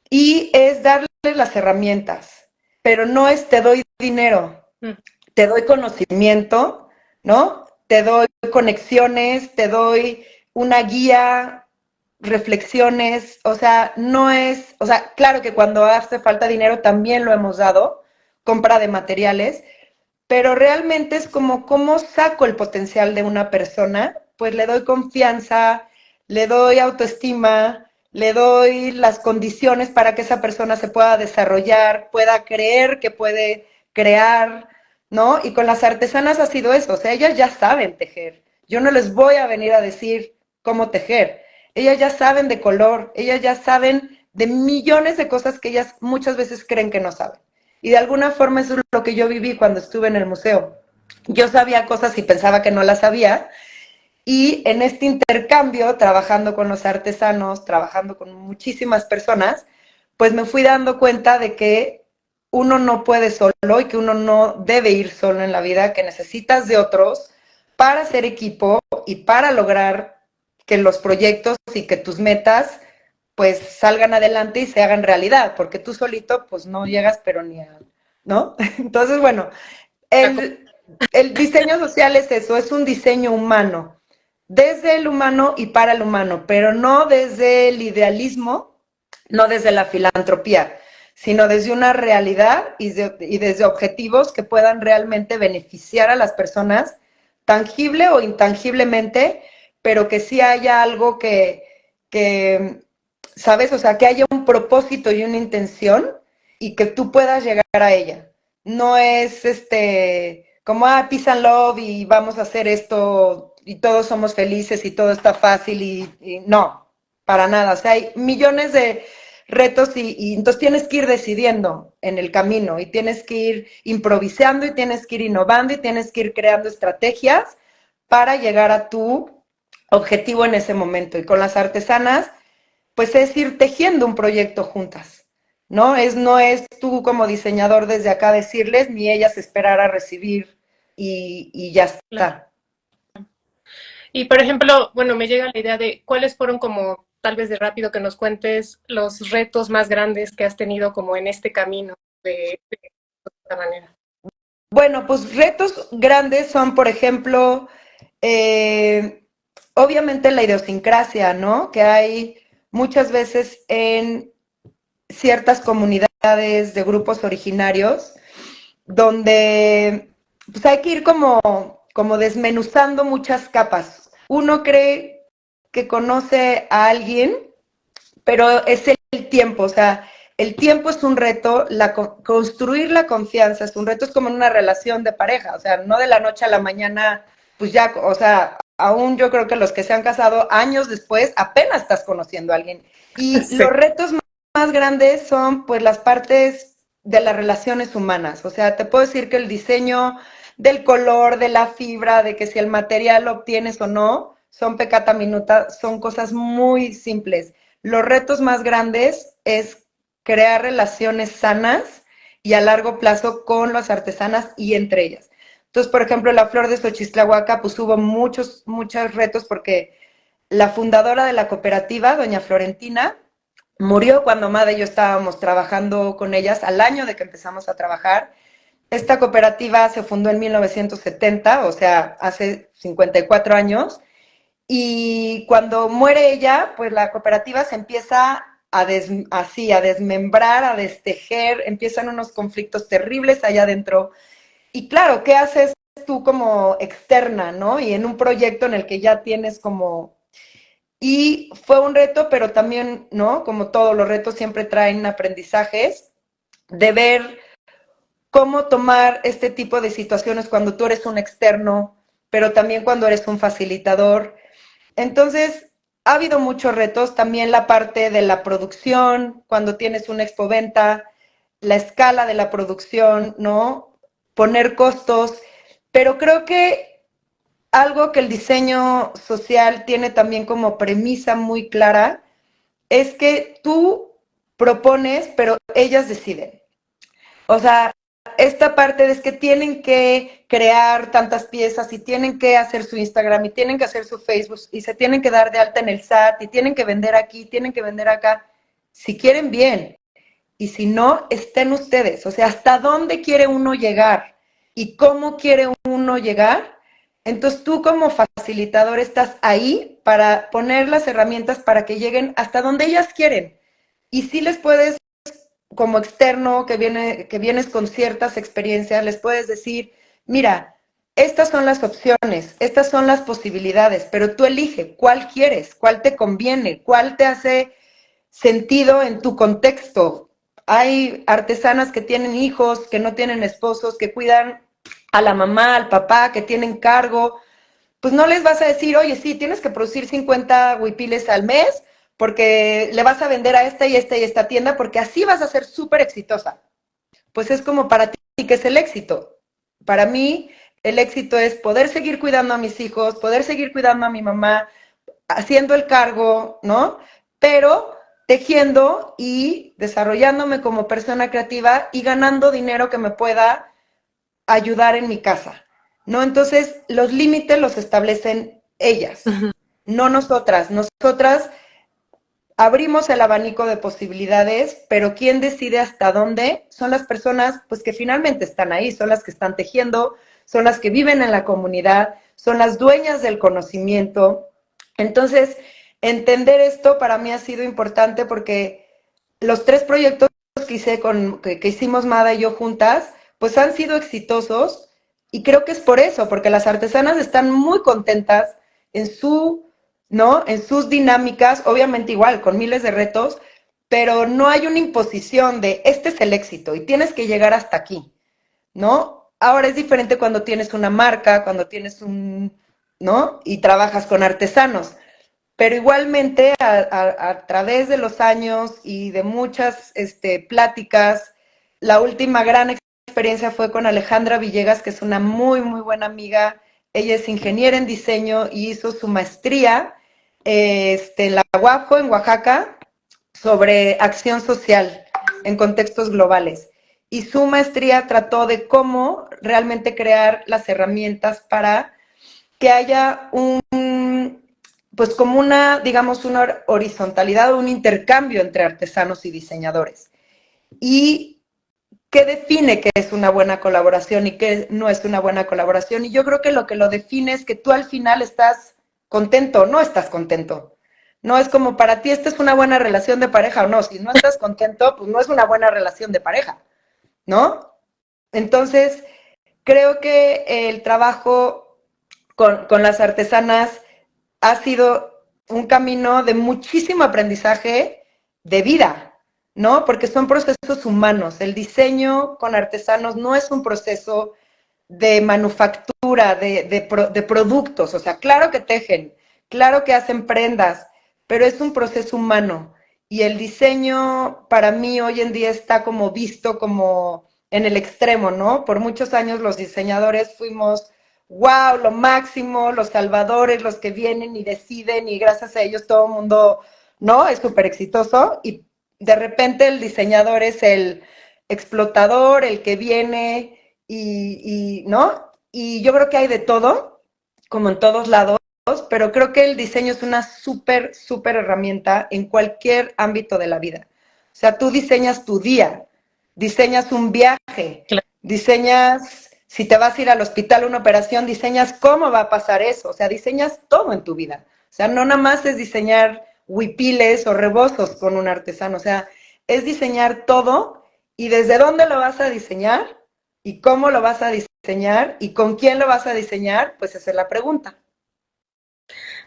y es darle las herramientas, pero no es te doy dinero, te doy conocimiento, ¿no? Te doy conexiones, te doy una guía, reflexiones, o sea, no es, o sea, claro que cuando hace falta dinero también lo hemos dado, compra de materiales, pero realmente es como cómo saco el potencial de una persona, pues le doy confianza, le doy autoestima, le doy las condiciones para que esa persona se pueda desarrollar, pueda creer que puede crear, ¿no? Y con las artesanas ha sido eso, o sea, ellas ya saben tejer. Yo no les voy a venir a decir cómo tejer. Ellas ya saben de color, ellas ya saben de millones de cosas que ellas muchas veces creen que no saben. Y de alguna forma eso es lo que yo viví cuando estuve en el museo. Yo sabía cosas y pensaba que no las sabía. Y en este intercambio, trabajando con los artesanos, trabajando con muchísimas personas, pues me fui dando cuenta de que uno no puede solo y que uno no debe ir solo en la vida, que necesitas de otros para hacer equipo y para lograr que los proyectos y que tus metas pues salgan adelante y se hagan realidad, porque tú solito pues no llegas pero ni a, ¿no? Entonces, bueno, el diseño social es eso, es un diseño humano, desde el humano y para el humano, pero no desde el idealismo, no desde la filantropía, sino desde una realidad y desde objetivos que puedan realmente beneficiar a las personas, tangible o intangiblemente, pero que sí haya algo que ¿sabes? O sea, que haya un propósito y una intención y que tú puedas llegar a ella. No es como, peace and love y vamos a hacer esto y todos somos felices y todo está fácil y no, para nada. O sea, hay millones de retos y entonces tienes que ir decidiendo en el camino y tienes que ir improvisando y tienes que ir innovando y tienes que ir creando estrategias para llegar a tu objetivo en ese momento. Y con las artesanas, pues es ir tejiendo un proyecto juntas, ¿no? No es tú como diseñador desde acá decirles, ni ellas esperar a recibir y ya Claro. está. Y por ejemplo, bueno, me llega la idea de cuáles fueron como, tal vez de rápido que nos cuentes, los retos más grandes que has tenido como en este camino de esta manera. Bueno, pues retos grandes son, por ejemplo, eh, obviamente la idiosincrasia, ¿no? Que hay muchas veces en ciertas comunidades de grupos originarios donde pues hay que ir como desmenuzando muchas capas. Uno cree que conoce a alguien, pero es el tiempo, o sea, el tiempo es un reto, construir la confianza es un reto, es como en una relación de pareja, o sea, no de la noche a la mañana, pues ya, o sea, aún yo creo que los que se han casado años después, apenas estás conociendo a alguien. Y Sí. los retos más grandes son pues las partes de las relaciones humanas, o sea, te puedo decir que el diseño del color, de la fibra, de que si el material lo obtienes o no, son pecata minuta, son cosas muy simples. Los retos más grandes es crear relaciones sanas y a largo plazo con las artesanas y entre ellas. Entonces, por ejemplo, la flor de Xochistlahuaca, pues hubo muchos retos porque la fundadora de la cooperativa, doña Florentina, murió cuando Mada y yo estábamos trabajando con ellas al año de que empezamos a trabajar. Esta cooperativa se fundó en 1970, o sea, hace 54 años, y cuando muere ella, pues la cooperativa se empieza a desmembrar, a destejer, empiezan unos conflictos terribles allá adentro. Y claro, ¿qué haces tú como externa, no? Y en un proyecto en el que ya tienes como... Y fue un reto, pero también, ¿no? Como todos los retos siempre traen aprendizajes de ver cómo tomar este tipo de situaciones cuando tú eres un externo, pero también cuando eres un facilitador. Entonces, ha habido muchos retos, también la parte de la producción, cuando tienes una expoventa, la escala de la producción, ¿no? Poner costos, pero creo que algo que el diseño social tiene también como premisa muy clara es que tú propones, pero ellas deciden. O sea, esta parte es que tienen que crear tantas piezas y tienen que hacer su Instagram y tienen que hacer su Facebook y se tienen que dar de alta en el SAT y tienen que vender aquí, tienen que vender acá. Si quieren bien y si no, estén ustedes. O sea, hasta dónde quiere uno llegar y cómo quiere uno llegar. Entonces tú como facilitador estás ahí para poner las herramientas para que lleguen hasta donde ellas quieren. Y sí les puedes como externo que vienes con ciertas experiencias, les puedes decir, mira, estas son las opciones, estas son las posibilidades, pero tú elige cuál quieres, cuál te conviene, cuál te hace sentido en tu contexto. Hay artesanas que tienen hijos, que no tienen esposos, que cuidan a la mamá, al papá, que tienen cargo, pues no les vas a decir, oye, sí, tienes que producir 50 huipiles al mes porque le vas a vender a esta y esta y esta tienda porque así vas a ser súper exitosa. Pues es como para ti que es el éxito. Para mí, el éxito es poder seguir cuidando a mis hijos, poder seguir cuidando a mi mamá, haciendo el cargo, ¿no? Pero tejiendo y desarrollándome como persona creativa y ganando dinero que me pueda ayudar en mi casa, ¿no? Entonces, los límites los establecen ellas, Ujú. no nosotras. Nosotras abrimos el abanico de posibilidades, pero quien decide hasta dónde son las personas pues que finalmente están ahí, son las que están tejiendo, son las que viven en la comunidad, son las dueñas del conocimiento. Entonces, entender esto para mí ha sido importante porque los tres proyectos que hicimos Mada y yo juntas, pues han sido exitosos y creo que es por eso, porque las artesanas están muy contentas en ¿no? En sus dinámicas, obviamente igual, con miles de retos, pero no hay una imposición de este es el éxito y tienes que llegar hasta aquí, ¿no? Ahora es diferente cuando tienes una marca, cuando tienes ¿no? Y trabajas con artesanos. Pero igualmente a través de los años y de muchas pláticas, la última gran experiencia fue con Alejandra Villegas, que es una muy, muy buena amiga Ella es ingeniera en diseño y hizo su maestría en la UAFO, en Oaxaca, sobre acción social en contextos globales. Y su maestría trató de cómo realmente crear las herramientas para que haya pues como una, digamos, una horizontalidad o un intercambio entre artesanos y diseñadores. Y qué define que es una buena colaboración y qué no es una buena colaboración. Y yo creo que lo define es que tú al final estás contento o no estás contento. No es como para ti esta es una buena relación de pareja o no. Si no estás contento, pues no es una buena relación de pareja, ¿no? Entonces, creo que el trabajo con las artesanas ha sido un camino de muchísimo aprendizaje de vida, ¿no? Porque son procesos humanos. El diseño con artesanos no es un proceso de manufactura, de productos. O sea, claro que tejen, claro que hacen prendas, pero es un proceso humano. Y el diseño para mí hoy en día está como visto como en el extremo, ¿no? Por muchos años los diseñadores fuimos, wow, lo máximo, los salvadores, los que vienen y deciden y gracias a ellos todo el mundo, ¿no? Es súper exitoso y de repente el diseñador es el explotador, el que viene ¿no? Y yo creo que hay de todo, como en todos lados, pero creo que el diseño es una súper, súper herramienta en cualquier ámbito de la vida. O sea, tú diseñas tu día, diseñas un viaje, Claro. diseñas, si te vas a ir al hospital a una operación, diseñas cómo va a pasar eso, o sea, diseñas todo en tu vida. O sea, no nada más es diseñar huipiles o rebozos con un artesano, o sea, es diseñar todo y desde dónde lo vas a diseñar y cómo lo vas a diseñar y con quién lo vas a diseñar, pues esa es la pregunta.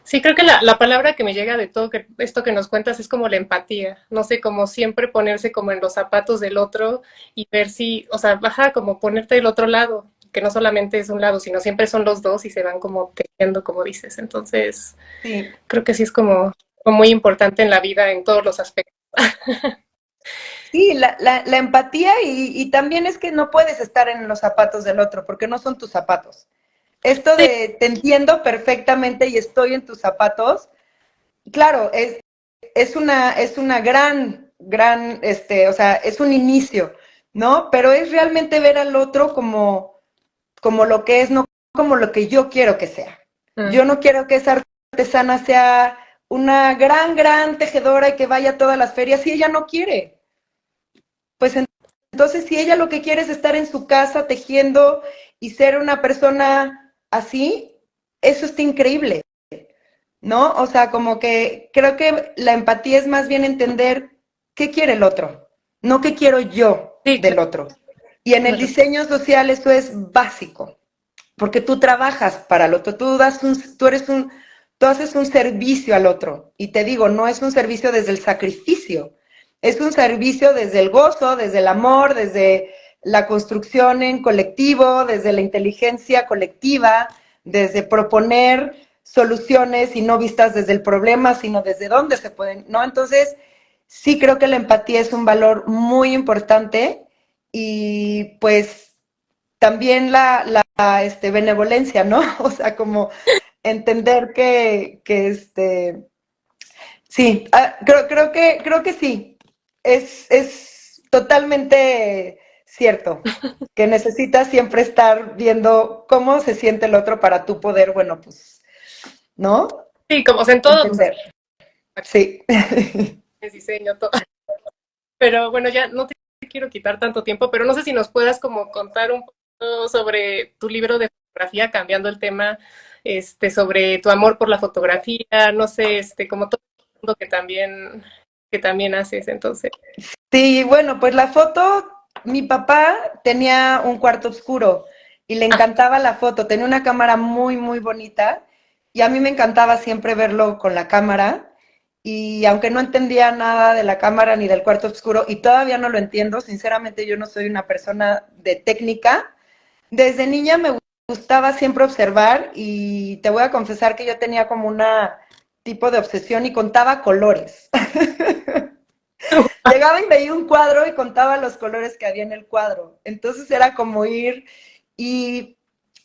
Sí, creo que la palabra que me llega de todo esto que nos cuentas es como la empatía. No sé, como siempre ponerse como en los zapatos del otro y ver si, o sea, baja como ponerte del otro lado, que no solamente es un lado, sino siempre son los dos y se van como tejiendo, como dices. Entonces, Sí, creo que sí es como muy importante en la vida en todos los aspectos. sí, la empatía y también es que no puedes estar en los zapatos del otro porque no son tus zapatos. Esto Sí, de te entiendo perfectamente y estoy en tus zapatos, claro, es una gran, o sea, es un inicio, ¿no? Pero es realmente ver al otro como lo que es, no como lo que yo quiero que sea. Yo no quiero que esa artesana sea una gran tejedora y que vaya a todas las ferias si ella no quiere. Pues entonces si ella lo que quiere es estar en su casa tejiendo y ser una persona así, eso está increíble, ¿no? O sea, como que creo que la empatía es más bien entender qué quiere el otro, no qué quiero yo sí, del otro. Y en el claro. diseño social eso es básico, porque tú trabajas para el otro, tú haces un servicio al otro. Y te digo, no es un servicio desde el sacrificio, es un servicio desde el gozo, desde el amor, desde la construcción en colectivo, desde la inteligencia colectiva, desde proponer soluciones y no vistas desde el problema, sino desde dónde se pueden, ¿no? Entonces, sí creo que la empatía es un valor muy importante y pues también benevolencia, ¿no? O sea, como entender sí, creo que sí, es totalmente cierto, que necesitas siempre estar viendo cómo se siente el otro para tú poder, bueno, pues, ¿no? Sí, como o sea, en todos los Entender, sí. aspectos, diseño, todo. Pero bueno, ya no te quiero quitar tanto tiempo, pero no sé si nos puedas como contar un poco sobre tu libro de fotografía, cambiando el tema, sobre tu amor por la fotografía, no sé, como todo el mundo que también haces, entonces. Sí, bueno, pues la foto, mi papá tenía un cuarto oscuro y le Ah, encantaba la foto, tenía una cámara muy bonita y a mí me encantaba siempre verlo con la cámara y aunque no entendía nada de la cámara ni del cuarto oscuro y todavía no lo entiendo, sinceramente yo no soy una persona de técnica, desde niña me gustaba siempre observar y te voy a confesar que yo tenía como una tipo de obsesión y contaba colores. Llegaba y veía un cuadro y contaba los colores que había en el cuadro. Entonces era como ir y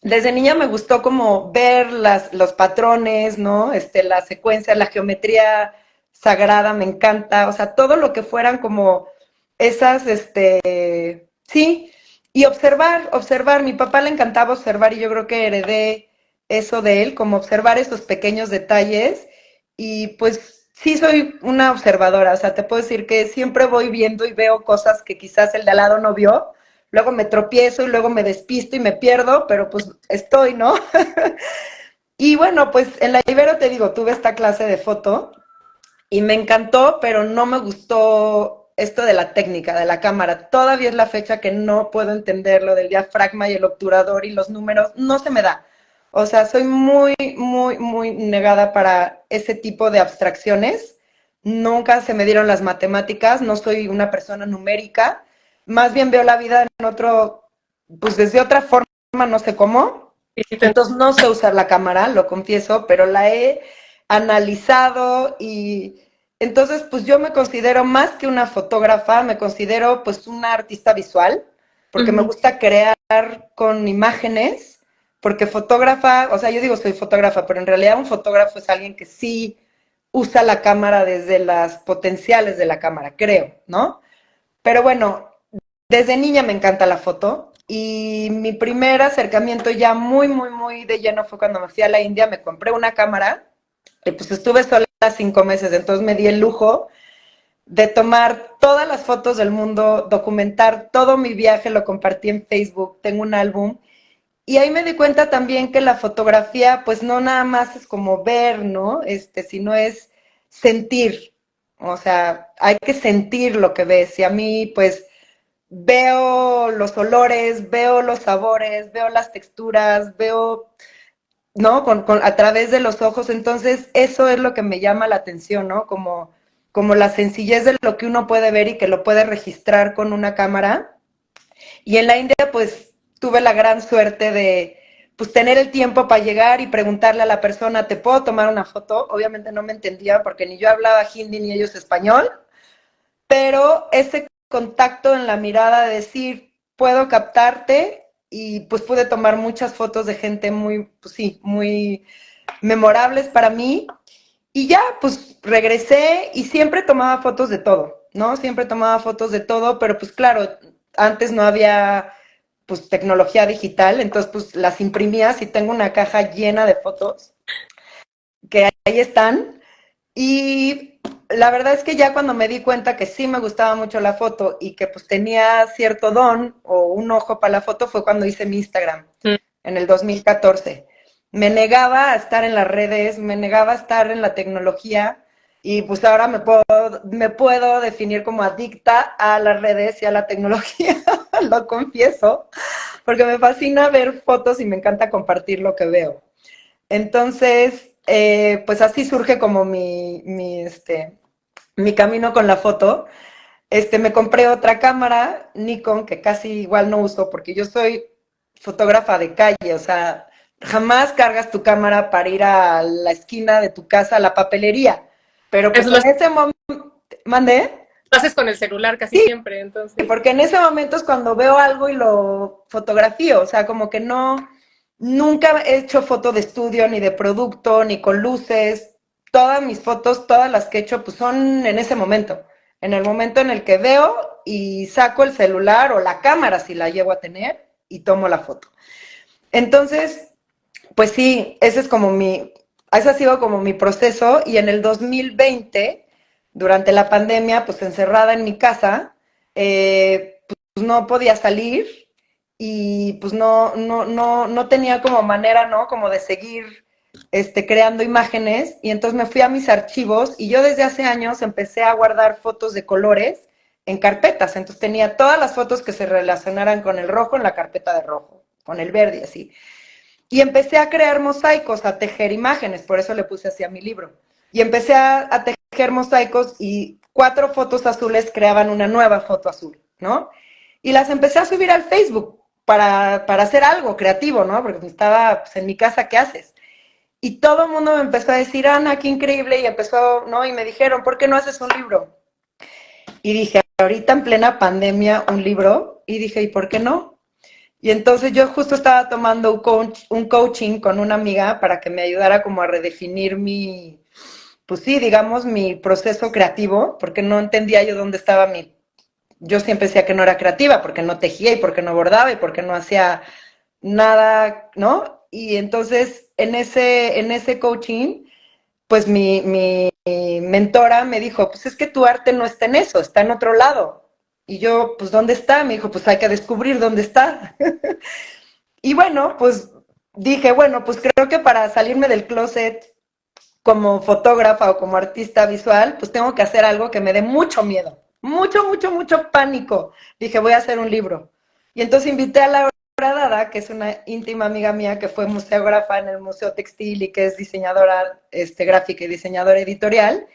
desde niña me gustó como ver los patrones, ¿no? La secuencia, la geometría sagrada me encanta, o sea, todo lo que fueran como esas, sí, y observar, mi papá le encantaba observar y yo creo que heredé eso de él, como observar esos pequeños detalles y pues sí soy una observadora, o sea, te puedo decir que siempre voy viendo y veo cosas que quizás el de al lado no vio, luego me tropiezo y luego me despisto y me pierdo, pero pues estoy, ¿no? Y bueno, pues en la Ibero te digo, tuve esta clase de foto y me encantó, pero no me gustó esto de la técnica, de la cámara. Todavía es la fecha que no puedo entender lo del diafragma y el obturador y los números, no se me da. O sea, soy muy negada para ese tipo de abstracciones. Nunca se me dieron las matemáticas, no soy una persona numérica. Más bien veo la vida en otro, pues desde otra forma, no sé cómo. Sí, sí, Entonces no sé usar la cámara, lo confieso, pero la he analizado y entonces pues yo me considero más que una fotógrafa, me considero pues una artista visual, porque me uh-huh. gusta crear con imágenes, porque fotógrafa, o sea, yo digo soy fotógrafa, pero en realidad un fotógrafo es alguien que sí usa la cámara desde las potenciales de la cámara, creo, ¿no? Pero bueno, desde niña me encanta la foto y mi primer acercamiento ya muy de lleno fue cuando me fui a la India, me compré una cámara y pues estuve sola 5 meses, entonces me di el lujo de tomar todas las fotos del mundo, documentar todo mi viaje, lo compartí en Facebook, tengo un álbum y ahí me di cuenta también que la fotografía pues no nada más es como ver, ¿no? Sino es sentir, o sea, hay que sentir lo que ves y a mí pues veo los olores, veo los sabores, veo las texturas, veo, ¿no? A través de los ojos. Entonces, eso es lo que me llama la atención, ¿no? Como la sencillez de lo que uno puede ver y que lo puede registrar con una cámara. Y en la India, pues, tuve la gran suerte de, pues, tener el tiempo para llegar y preguntarle a la persona, ¿te puedo tomar una foto? Obviamente no me entendía porque ni yo hablaba hindi ni ellos español, pero ese contacto en la mirada de decir, puedo captarte y pues pude tomar muchas fotos de gente muy, pues sí, muy memorables para mí. Y ya, pues regresé y siempre tomaba fotos de todo, ¿no? Siempre tomaba fotos de todo, pero pues claro, antes no había pues tecnología digital, entonces pues las imprimías y tengo una caja llena de fotos que ahí están y la verdad es que ya cuando me di cuenta que sí me gustaba mucho la foto y que pues tenía cierto don o un ojo para la foto fue cuando hice mi Instagram en el 2014. Me negaba a estar en las redes, me negaba a estar en la tecnología y pues ahora me puedo definir como adicta a las redes y a la tecnología, lo confieso, porque me fascina ver fotos y me encanta compartir lo que veo. Entonces, pues así surge como mi camino con la foto. Me compré otra cámara, Nikon, que casi igual no uso porque yo soy fotógrafa de calle, o sea, jamás cargas tu cámara para ir a la esquina de tu casa a la papelería. Pero pues Eso lo en ese momento, ¿mandé? haces con el celular casi siempre, entonces. Porque en ese momento es cuando veo algo y lo fotografío, o sea, como que no, nunca he hecho foto de estudio, ni de producto, ni con luces. Todas mis fotos, todas las que he hecho, pues son en ese momento, en el momento en el que veo y saco el celular o la cámara si la llego a tener y tomo la foto. Entonces, pues sí, ese ha sido como mi proceso y en el 2020, durante la pandemia, pues encerrada en mi casa, pues no podía salir y pues no tenía como manera, ¿no? Como de seguir creando imágenes y entonces me fui a mis archivos y yo desde hace años empecé a guardar fotos de colores en carpetas, entonces tenía todas las fotos que se relacionaran con el rojo en la carpeta de rojo, con el verde y así. Y empecé a crear mosaicos, a tejer imágenes, por eso le puse así a mi libro. Y empecé a tejer mosaicos y 4 fotos azules creaban una nueva foto azul, ¿no? Y las empecé a subir al Facebook para hacer algo creativo, ¿no? Porque estaba pues, en mi casa, ¿qué haces? Y todo el mundo me empezó a decir, Ana, qué increíble, y empezó, ¿no? Y me dijeron, ¿por qué no haces un libro? Y dije, ahorita en plena pandemia, un libro, y dije, ¿y por qué no? Y entonces yo justo estaba tomando un coaching con una amiga para que me ayudara como a redefinir mi, pues sí, digamos, mi proceso creativo, porque no entendía yo dónde estaba mi... Yo siempre decía que no era creativa, porque no tejía y porque no bordaba y porque no hacía nada, ¿no? Y entonces en ese coaching, pues mi mentora me dijo, pues es que tu arte no está en eso, está en otro lado. Y yo, pues ¿dónde está? Me dijo, pues hay que descubrir dónde está. Y bueno, pues dije, bueno, pues creo que para salirme del closet como fotógrafa o como artista visual, pues tengo que hacer algo que me dé mucho miedo, mucho, mucho, mucho pánico. Dije, voy a hacer un libro. Y entonces invité a Laura Dada, que es una íntima amiga mía, que fue museógrafa en el Museo Textil y que es diseñadora gráfica y diseñadora editorial.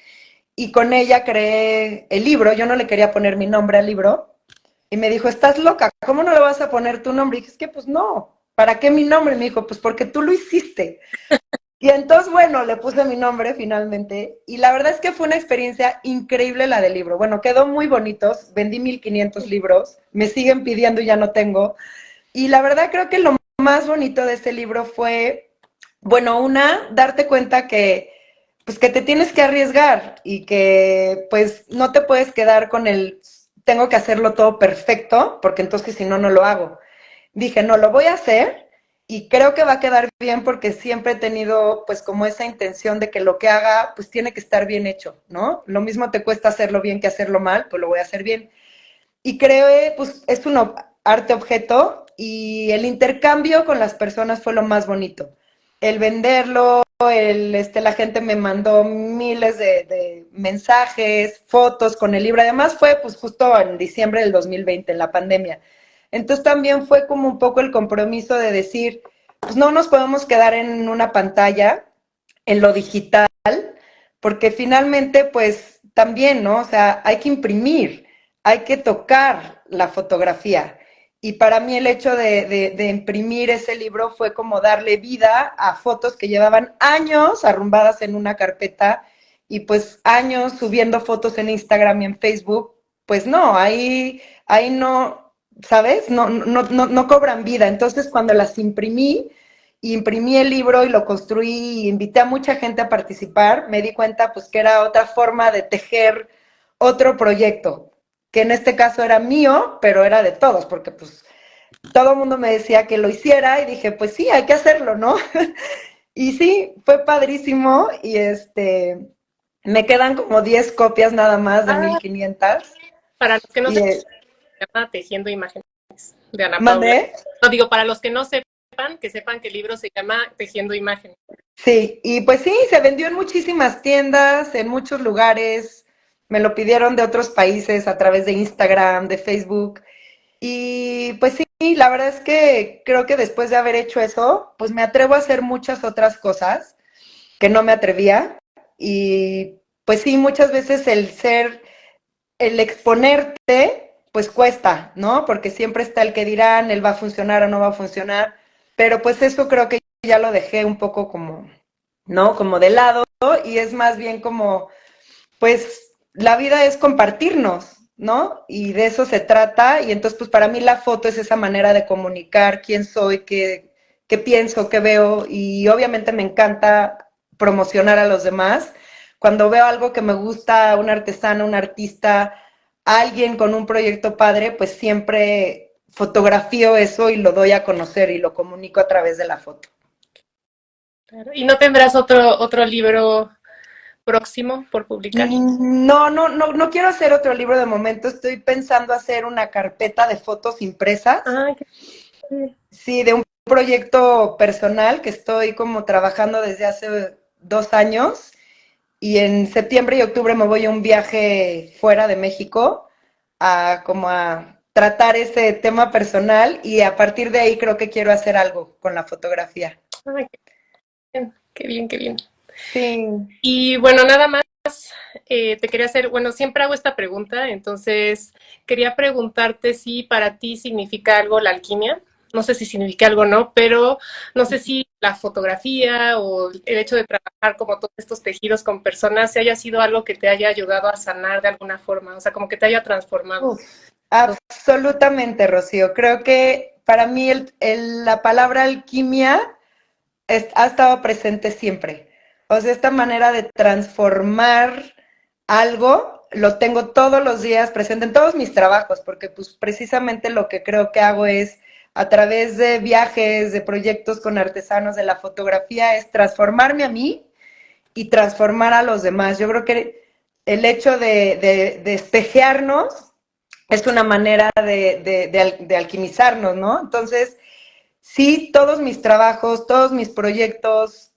Y con ella creé el libro. Yo no le quería poner mi nombre al libro. Y me dijo, estás loca, ¿cómo no le vas a poner tu nombre? Y dije, es que pues no, ¿para qué mi nombre? Me dijo, pues porque tú lo hiciste. Y entonces, bueno, le puse mi nombre finalmente. Y la verdad es que fue una experiencia increíble la del libro. Bueno, quedó muy bonitos. Vendí 1500 libros. Me siguen pidiendo y ya no tengo. Y la verdad creo que lo más bonito de este libro fue, bueno, una, darte cuenta que, pues que te tienes que arriesgar y que, pues, no te puedes quedar con el, tengo que hacerlo todo perfecto, porque entonces si no, no lo hago. Dije, no, lo voy a hacer y creo que va a quedar bien porque siempre he tenido pues como esa intención de que lo que haga pues tiene que estar bien hecho, ¿no? Lo mismo te cuesta hacerlo bien que hacerlo mal, pues lo voy a hacer bien. Y creo, pues es un arte objeto y el intercambio con las personas fue lo más bonito. El venderlo, la gente me mandó miles de mensajes, fotos con el libro. Además fue pues justo en diciembre del 2020, en la pandemia. Entonces también fue como un poco el compromiso de decir, pues no nos podemos quedar en una pantalla, en lo digital, porque finalmente pues también, ¿no? O sea, hay que imprimir, hay que tocar la fotografía. Y para mí el hecho de imprimir ese libro fue como darle vida a fotos que llevaban años arrumbadas en una carpeta y pues años subiendo fotos en Instagram y en Facebook. Pues no, ahí no, ¿sabes? No cobran vida. Entonces cuando las imprimí el libro y lo construí y invité a mucha gente a participar, me di cuenta pues que era otra forma de tejer otro proyecto, que en este caso era mío, pero era de todos, porque pues todo el mundo me decía que lo hiciera y dije, pues sí, hay que hacerlo, ¿no? Y sí, fue padrísimo y me quedan como 10 copias nada más de Ah, 1500 para los que no y sepan, se llama Tejiendo Imágenes de Ana Paula. mandé. No digo, para los que sepan que el libro se llama Tejiendo Imágenes. Sí, y pues sí, se vendió en muchísimas tiendas, en muchos lugares. Me lo pidieron de otros países a través de Instagram, de Facebook. Y pues sí, la verdad es que creo que después de haber hecho eso, pues me atrevo a hacer muchas otras cosas que no me atrevía. Y pues sí, muchas veces el exponerte, pues cuesta, ¿no? Porque siempre está el que dirán, él va a funcionar o no va a funcionar. Pero pues eso creo que ya lo dejé un poco como, ¿no? Como de lado y es más bien como, pues la vida es compartirnos, ¿no? Y de eso se trata y entonces pues para mí la foto es esa manera de comunicar quién soy, qué pienso, qué veo y obviamente me encanta promocionar a los demás. Cuando veo algo que me gusta, un artesano, un artista, alguien con un proyecto padre, pues siempre fotografío eso y lo doy a conocer y lo comunico a través de la foto. Claro. ¿Y no tendrás otro libro próximo por publicar? No quiero hacer otro libro de momento. Estoy pensando hacer una carpeta de fotos impresas. Ay, qué padre. Sí, de un proyecto personal que estoy como trabajando desde hace 2 años. Y en septiembre y octubre me voy a un viaje fuera de México a como a tratar ese tema personal y a partir de ahí creo que quiero hacer algo con la fotografía. Ay, qué bien, qué bien, qué bien. Sí. Y bueno, nada más te quería hacer, bueno, siempre hago esta pregunta, entonces quería preguntarte si para ti significa algo la alquimia. No sé si significa algo o no, pero no sé si la fotografía o el hecho de trabajar como todos estos tejidos con personas, si haya sido algo que te haya ayudado a sanar de alguna forma, o sea, como que te haya transformado. Uf, absolutamente, Rocío. Creo que para mí la palabra alquimia ha estado presente siempre. O sea, esta manera de transformar algo lo tengo todos los días presente en todos mis trabajos, porque pues precisamente lo que creo que hago es a través de viajes, de proyectos con artesanos de la fotografía, es transformarme a mí y transformar a los demás. Yo creo que el hecho de espejearnos es una manera de alquimizarnos, ¿no? Entonces, sí, todos mis trabajos, todos mis proyectos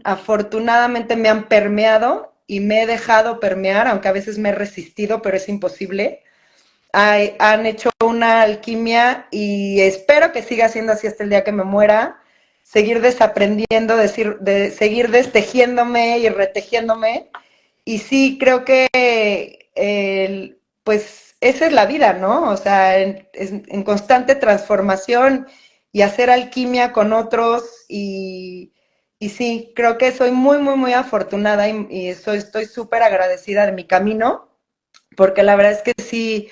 afortunadamente me han permeado y me he dejado permear, aunque a veces me he resistido, pero es imposible. Han hecho una alquimia y espero que siga siendo así hasta el día que me muera. Seguir desaprendiendo, seguir destejiéndome y retejiéndome. Y sí, creo que pues esa es la vida, ¿no? O sea, en constante transformación y hacer alquimia con otros y sí, creo que soy muy, muy, muy afortunada y estoy súper agradecida de mi camino, porque la verdad es que sí,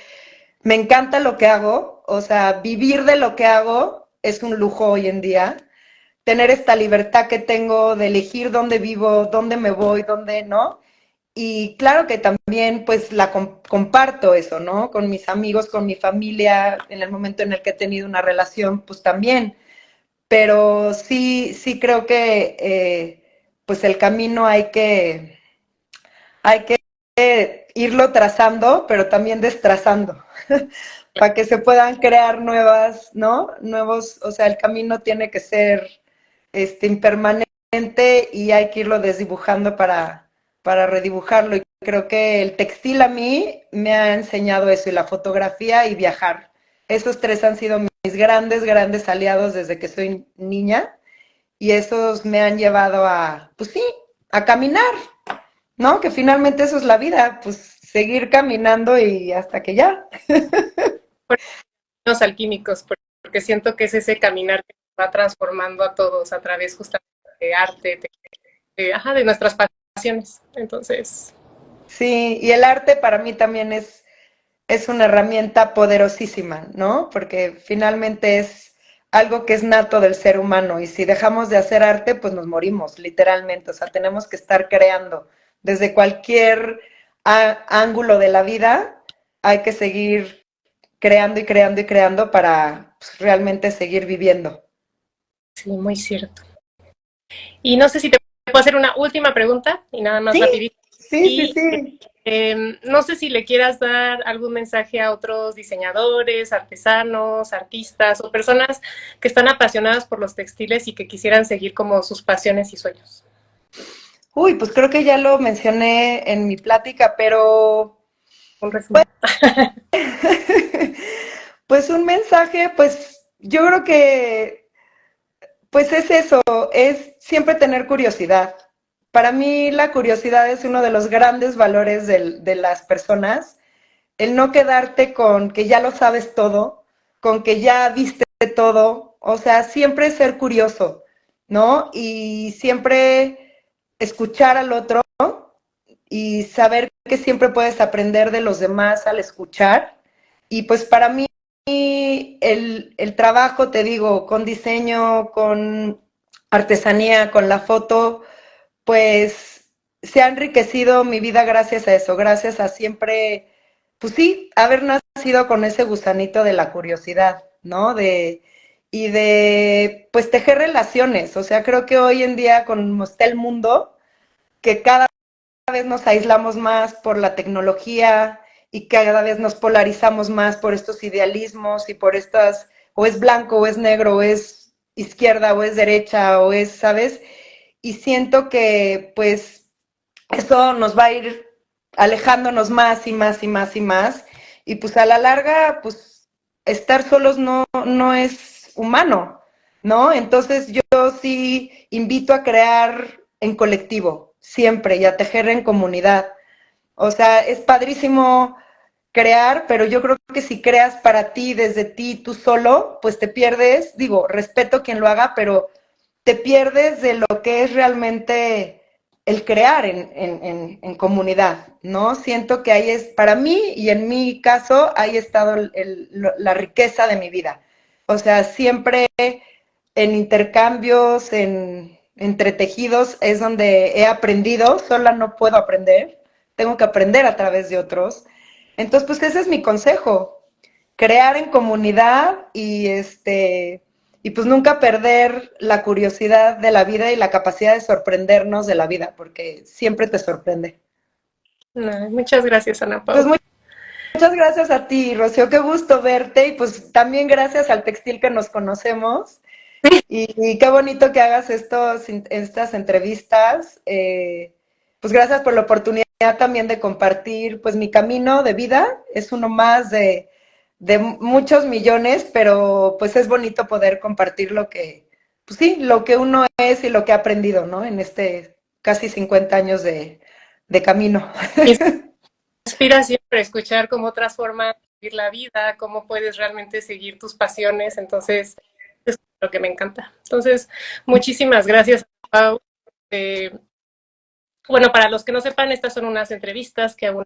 me encanta lo que hago, o sea, vivir de lo que hago es un lujo hoy en día. Tener esta libertad que tengo de elegir dónde vivo, dónde me voy, dónde no. Y claro que también pues comparto eso, ¿no? Con mis amigos, con mi familia, en el momento en el que he tenido una relación, pues también. Pero sí, sí creo que pues el camino hay que irlo trazando, pero también destrazando, para que se puedan crear nuevas, ¿no? Nuevos, o sea, el camino tiene que ser impermanente y hay que irlo desdibujando para redibujarlo. Y creo que el textil a mí me ha enseñado eso, y la fotografía y viajar. Esos tres han sido mis grandes, grandes aliados desde que soy niña y esos me han llevado a, pues sí, a caminar, ¿no? Que finalmente eso es la vida, pues seguir caminando y hasta que ya. Los alquímicos, porque siento que es ese caminar que va transformando a todos a través justamente de arte, de nuestras pasiones. Entonces, Sí, y el arte para mí también es una herramienta poderosísima, ¿no? Porque finalmente es algo que es nato del ser humano y si dejamos de hacer arte, pues nos morimos, literalmente. O sea, tenemos que estar creando. Desde cualquier ángulo de la vida hay que seguir creando y creando y creando para pues, realmente seguir viviendo. sí, muy cierto. Y no sé si te puedo hacer una última pregunta y nada más Sí, rapidito. sí, sí, Y sí. no sé si le quieras dar algún mensaje a otros diseñadores, artesanos, artistas o personas que están apasionadas por los textiles y que quisieran seguir como sus pasiones y sueños. Uy, pues creo que ya lo mencioné en mi plática, pero Un resumen. pues un mensaje, pues yo creo que pues es eso, es siempre tener curiosidad. Para mí la curiosidad es uno de los grandes valores de las personas, el no quedarte con que ya lo sabes todo, con que ya viste todo, o sea, siempre ser curioso, ¿no? Y siempre escuchar al otro y saber que siempre puedes aprender de los demás al escuchar. Y pues para mí el trabajo, te digo, con diseño, con artesanía, con la foto, pues se ha enriquecido mi vida gracias a eso, gracias a siempre, pues sí, haber nacido con ese gusanito de la curiosidad, ¿no? Y de, pues, tejer relaciones. O sea, creo que hoy en día, como está el mundo, que cada vez nos aislamos más por la tecnología y cada vez nos polarizamos más por estos idealismos y por estas, o es blanco o es negro, o es izquierda o es derecha, o es, ¿sabes? Y siento que pues eso nos va a ir alejándonos más y más y más y más. Y pues a la larga, pues estar solos no es humano, ¿no? Entonces yo sí invito a crear en colectivo, siempre, y a tejer en comunidad. O sea, es padrísimo crear, pero yo creo que si creas para ti, desde ti, tú solo, pues te pierdes, digo, respeto a quien lo haga, pero te pierdes de lo que es realmente el crear en comunidad, ¿no? Siento que ahí es, para mí y en mi caso, ahí ha estado la riqueza de mi vida. O sea, siempre en intercambios, en entretejidos, es donde he aprendido, sola no puedo aprender, tengo que aprender a través de otros. Entonces, pues ese es mi consejo, crear en comunidad y pues nunca perder la curiosidad de la vida y la capacidad de sorprendernos de la vida, porque siempre te sorprende. No, muchas gracias, Ana Pues Pau. muchas gracias a ti, Rocío, qué gusto verte y pues también gracias al textil que nos conocemos. Y qué bonito que hagas estas entrevistas. Pues gracias por la oportunidad también de compartir pues mi camino de vida. Es uno más de muchos millones, pero pues es bonito poder compartir lo que, pues sí, lo que uno es y lo que ha aprendido, ¿no? En este casi 50 años de camino. Inspira siempre escuchar cómo otras formas de vivir la vida, cómo puedes realmente seguir tus pasiones. Entonces, es lo que me encanta. Entonces, muchísimas gracias, Pau. Eh, bueno, para los que no sepan, estas son unas entrevistas que hago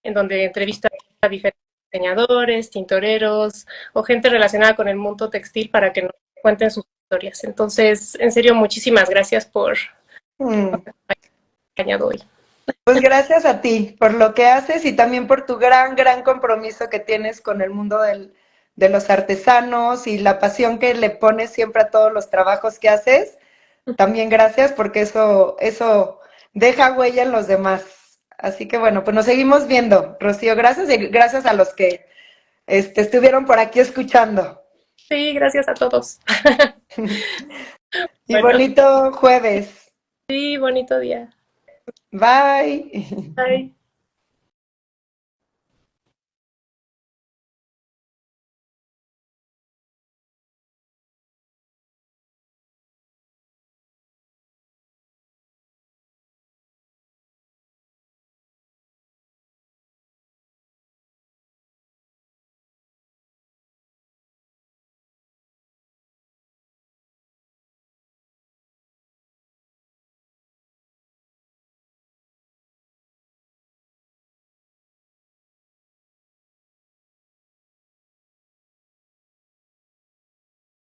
en donde entrevistas a diferentes diseñadores, tintoreros o gente relacionada con el mundo textil para que nos cuenten sus historias. Entonces, en serio, muchísimas gracias por Mm. acompañado hoy. Pues gracias a ti por lo que haces y también por tu gran compromiso que tienes con el mundo de los artesanos y la pasión que le pones siempre a todos los trabajos que haces. También gracias porque eso deja huella en los demás. Así que bueno, pues nos seguimos viendo, Rocío. Gracias y gracias a los que estuvieron por aquí escuchando. Sí, gracias a todos. Y Bueno, bonito jueves. sí, bonito día. Bye. Bye.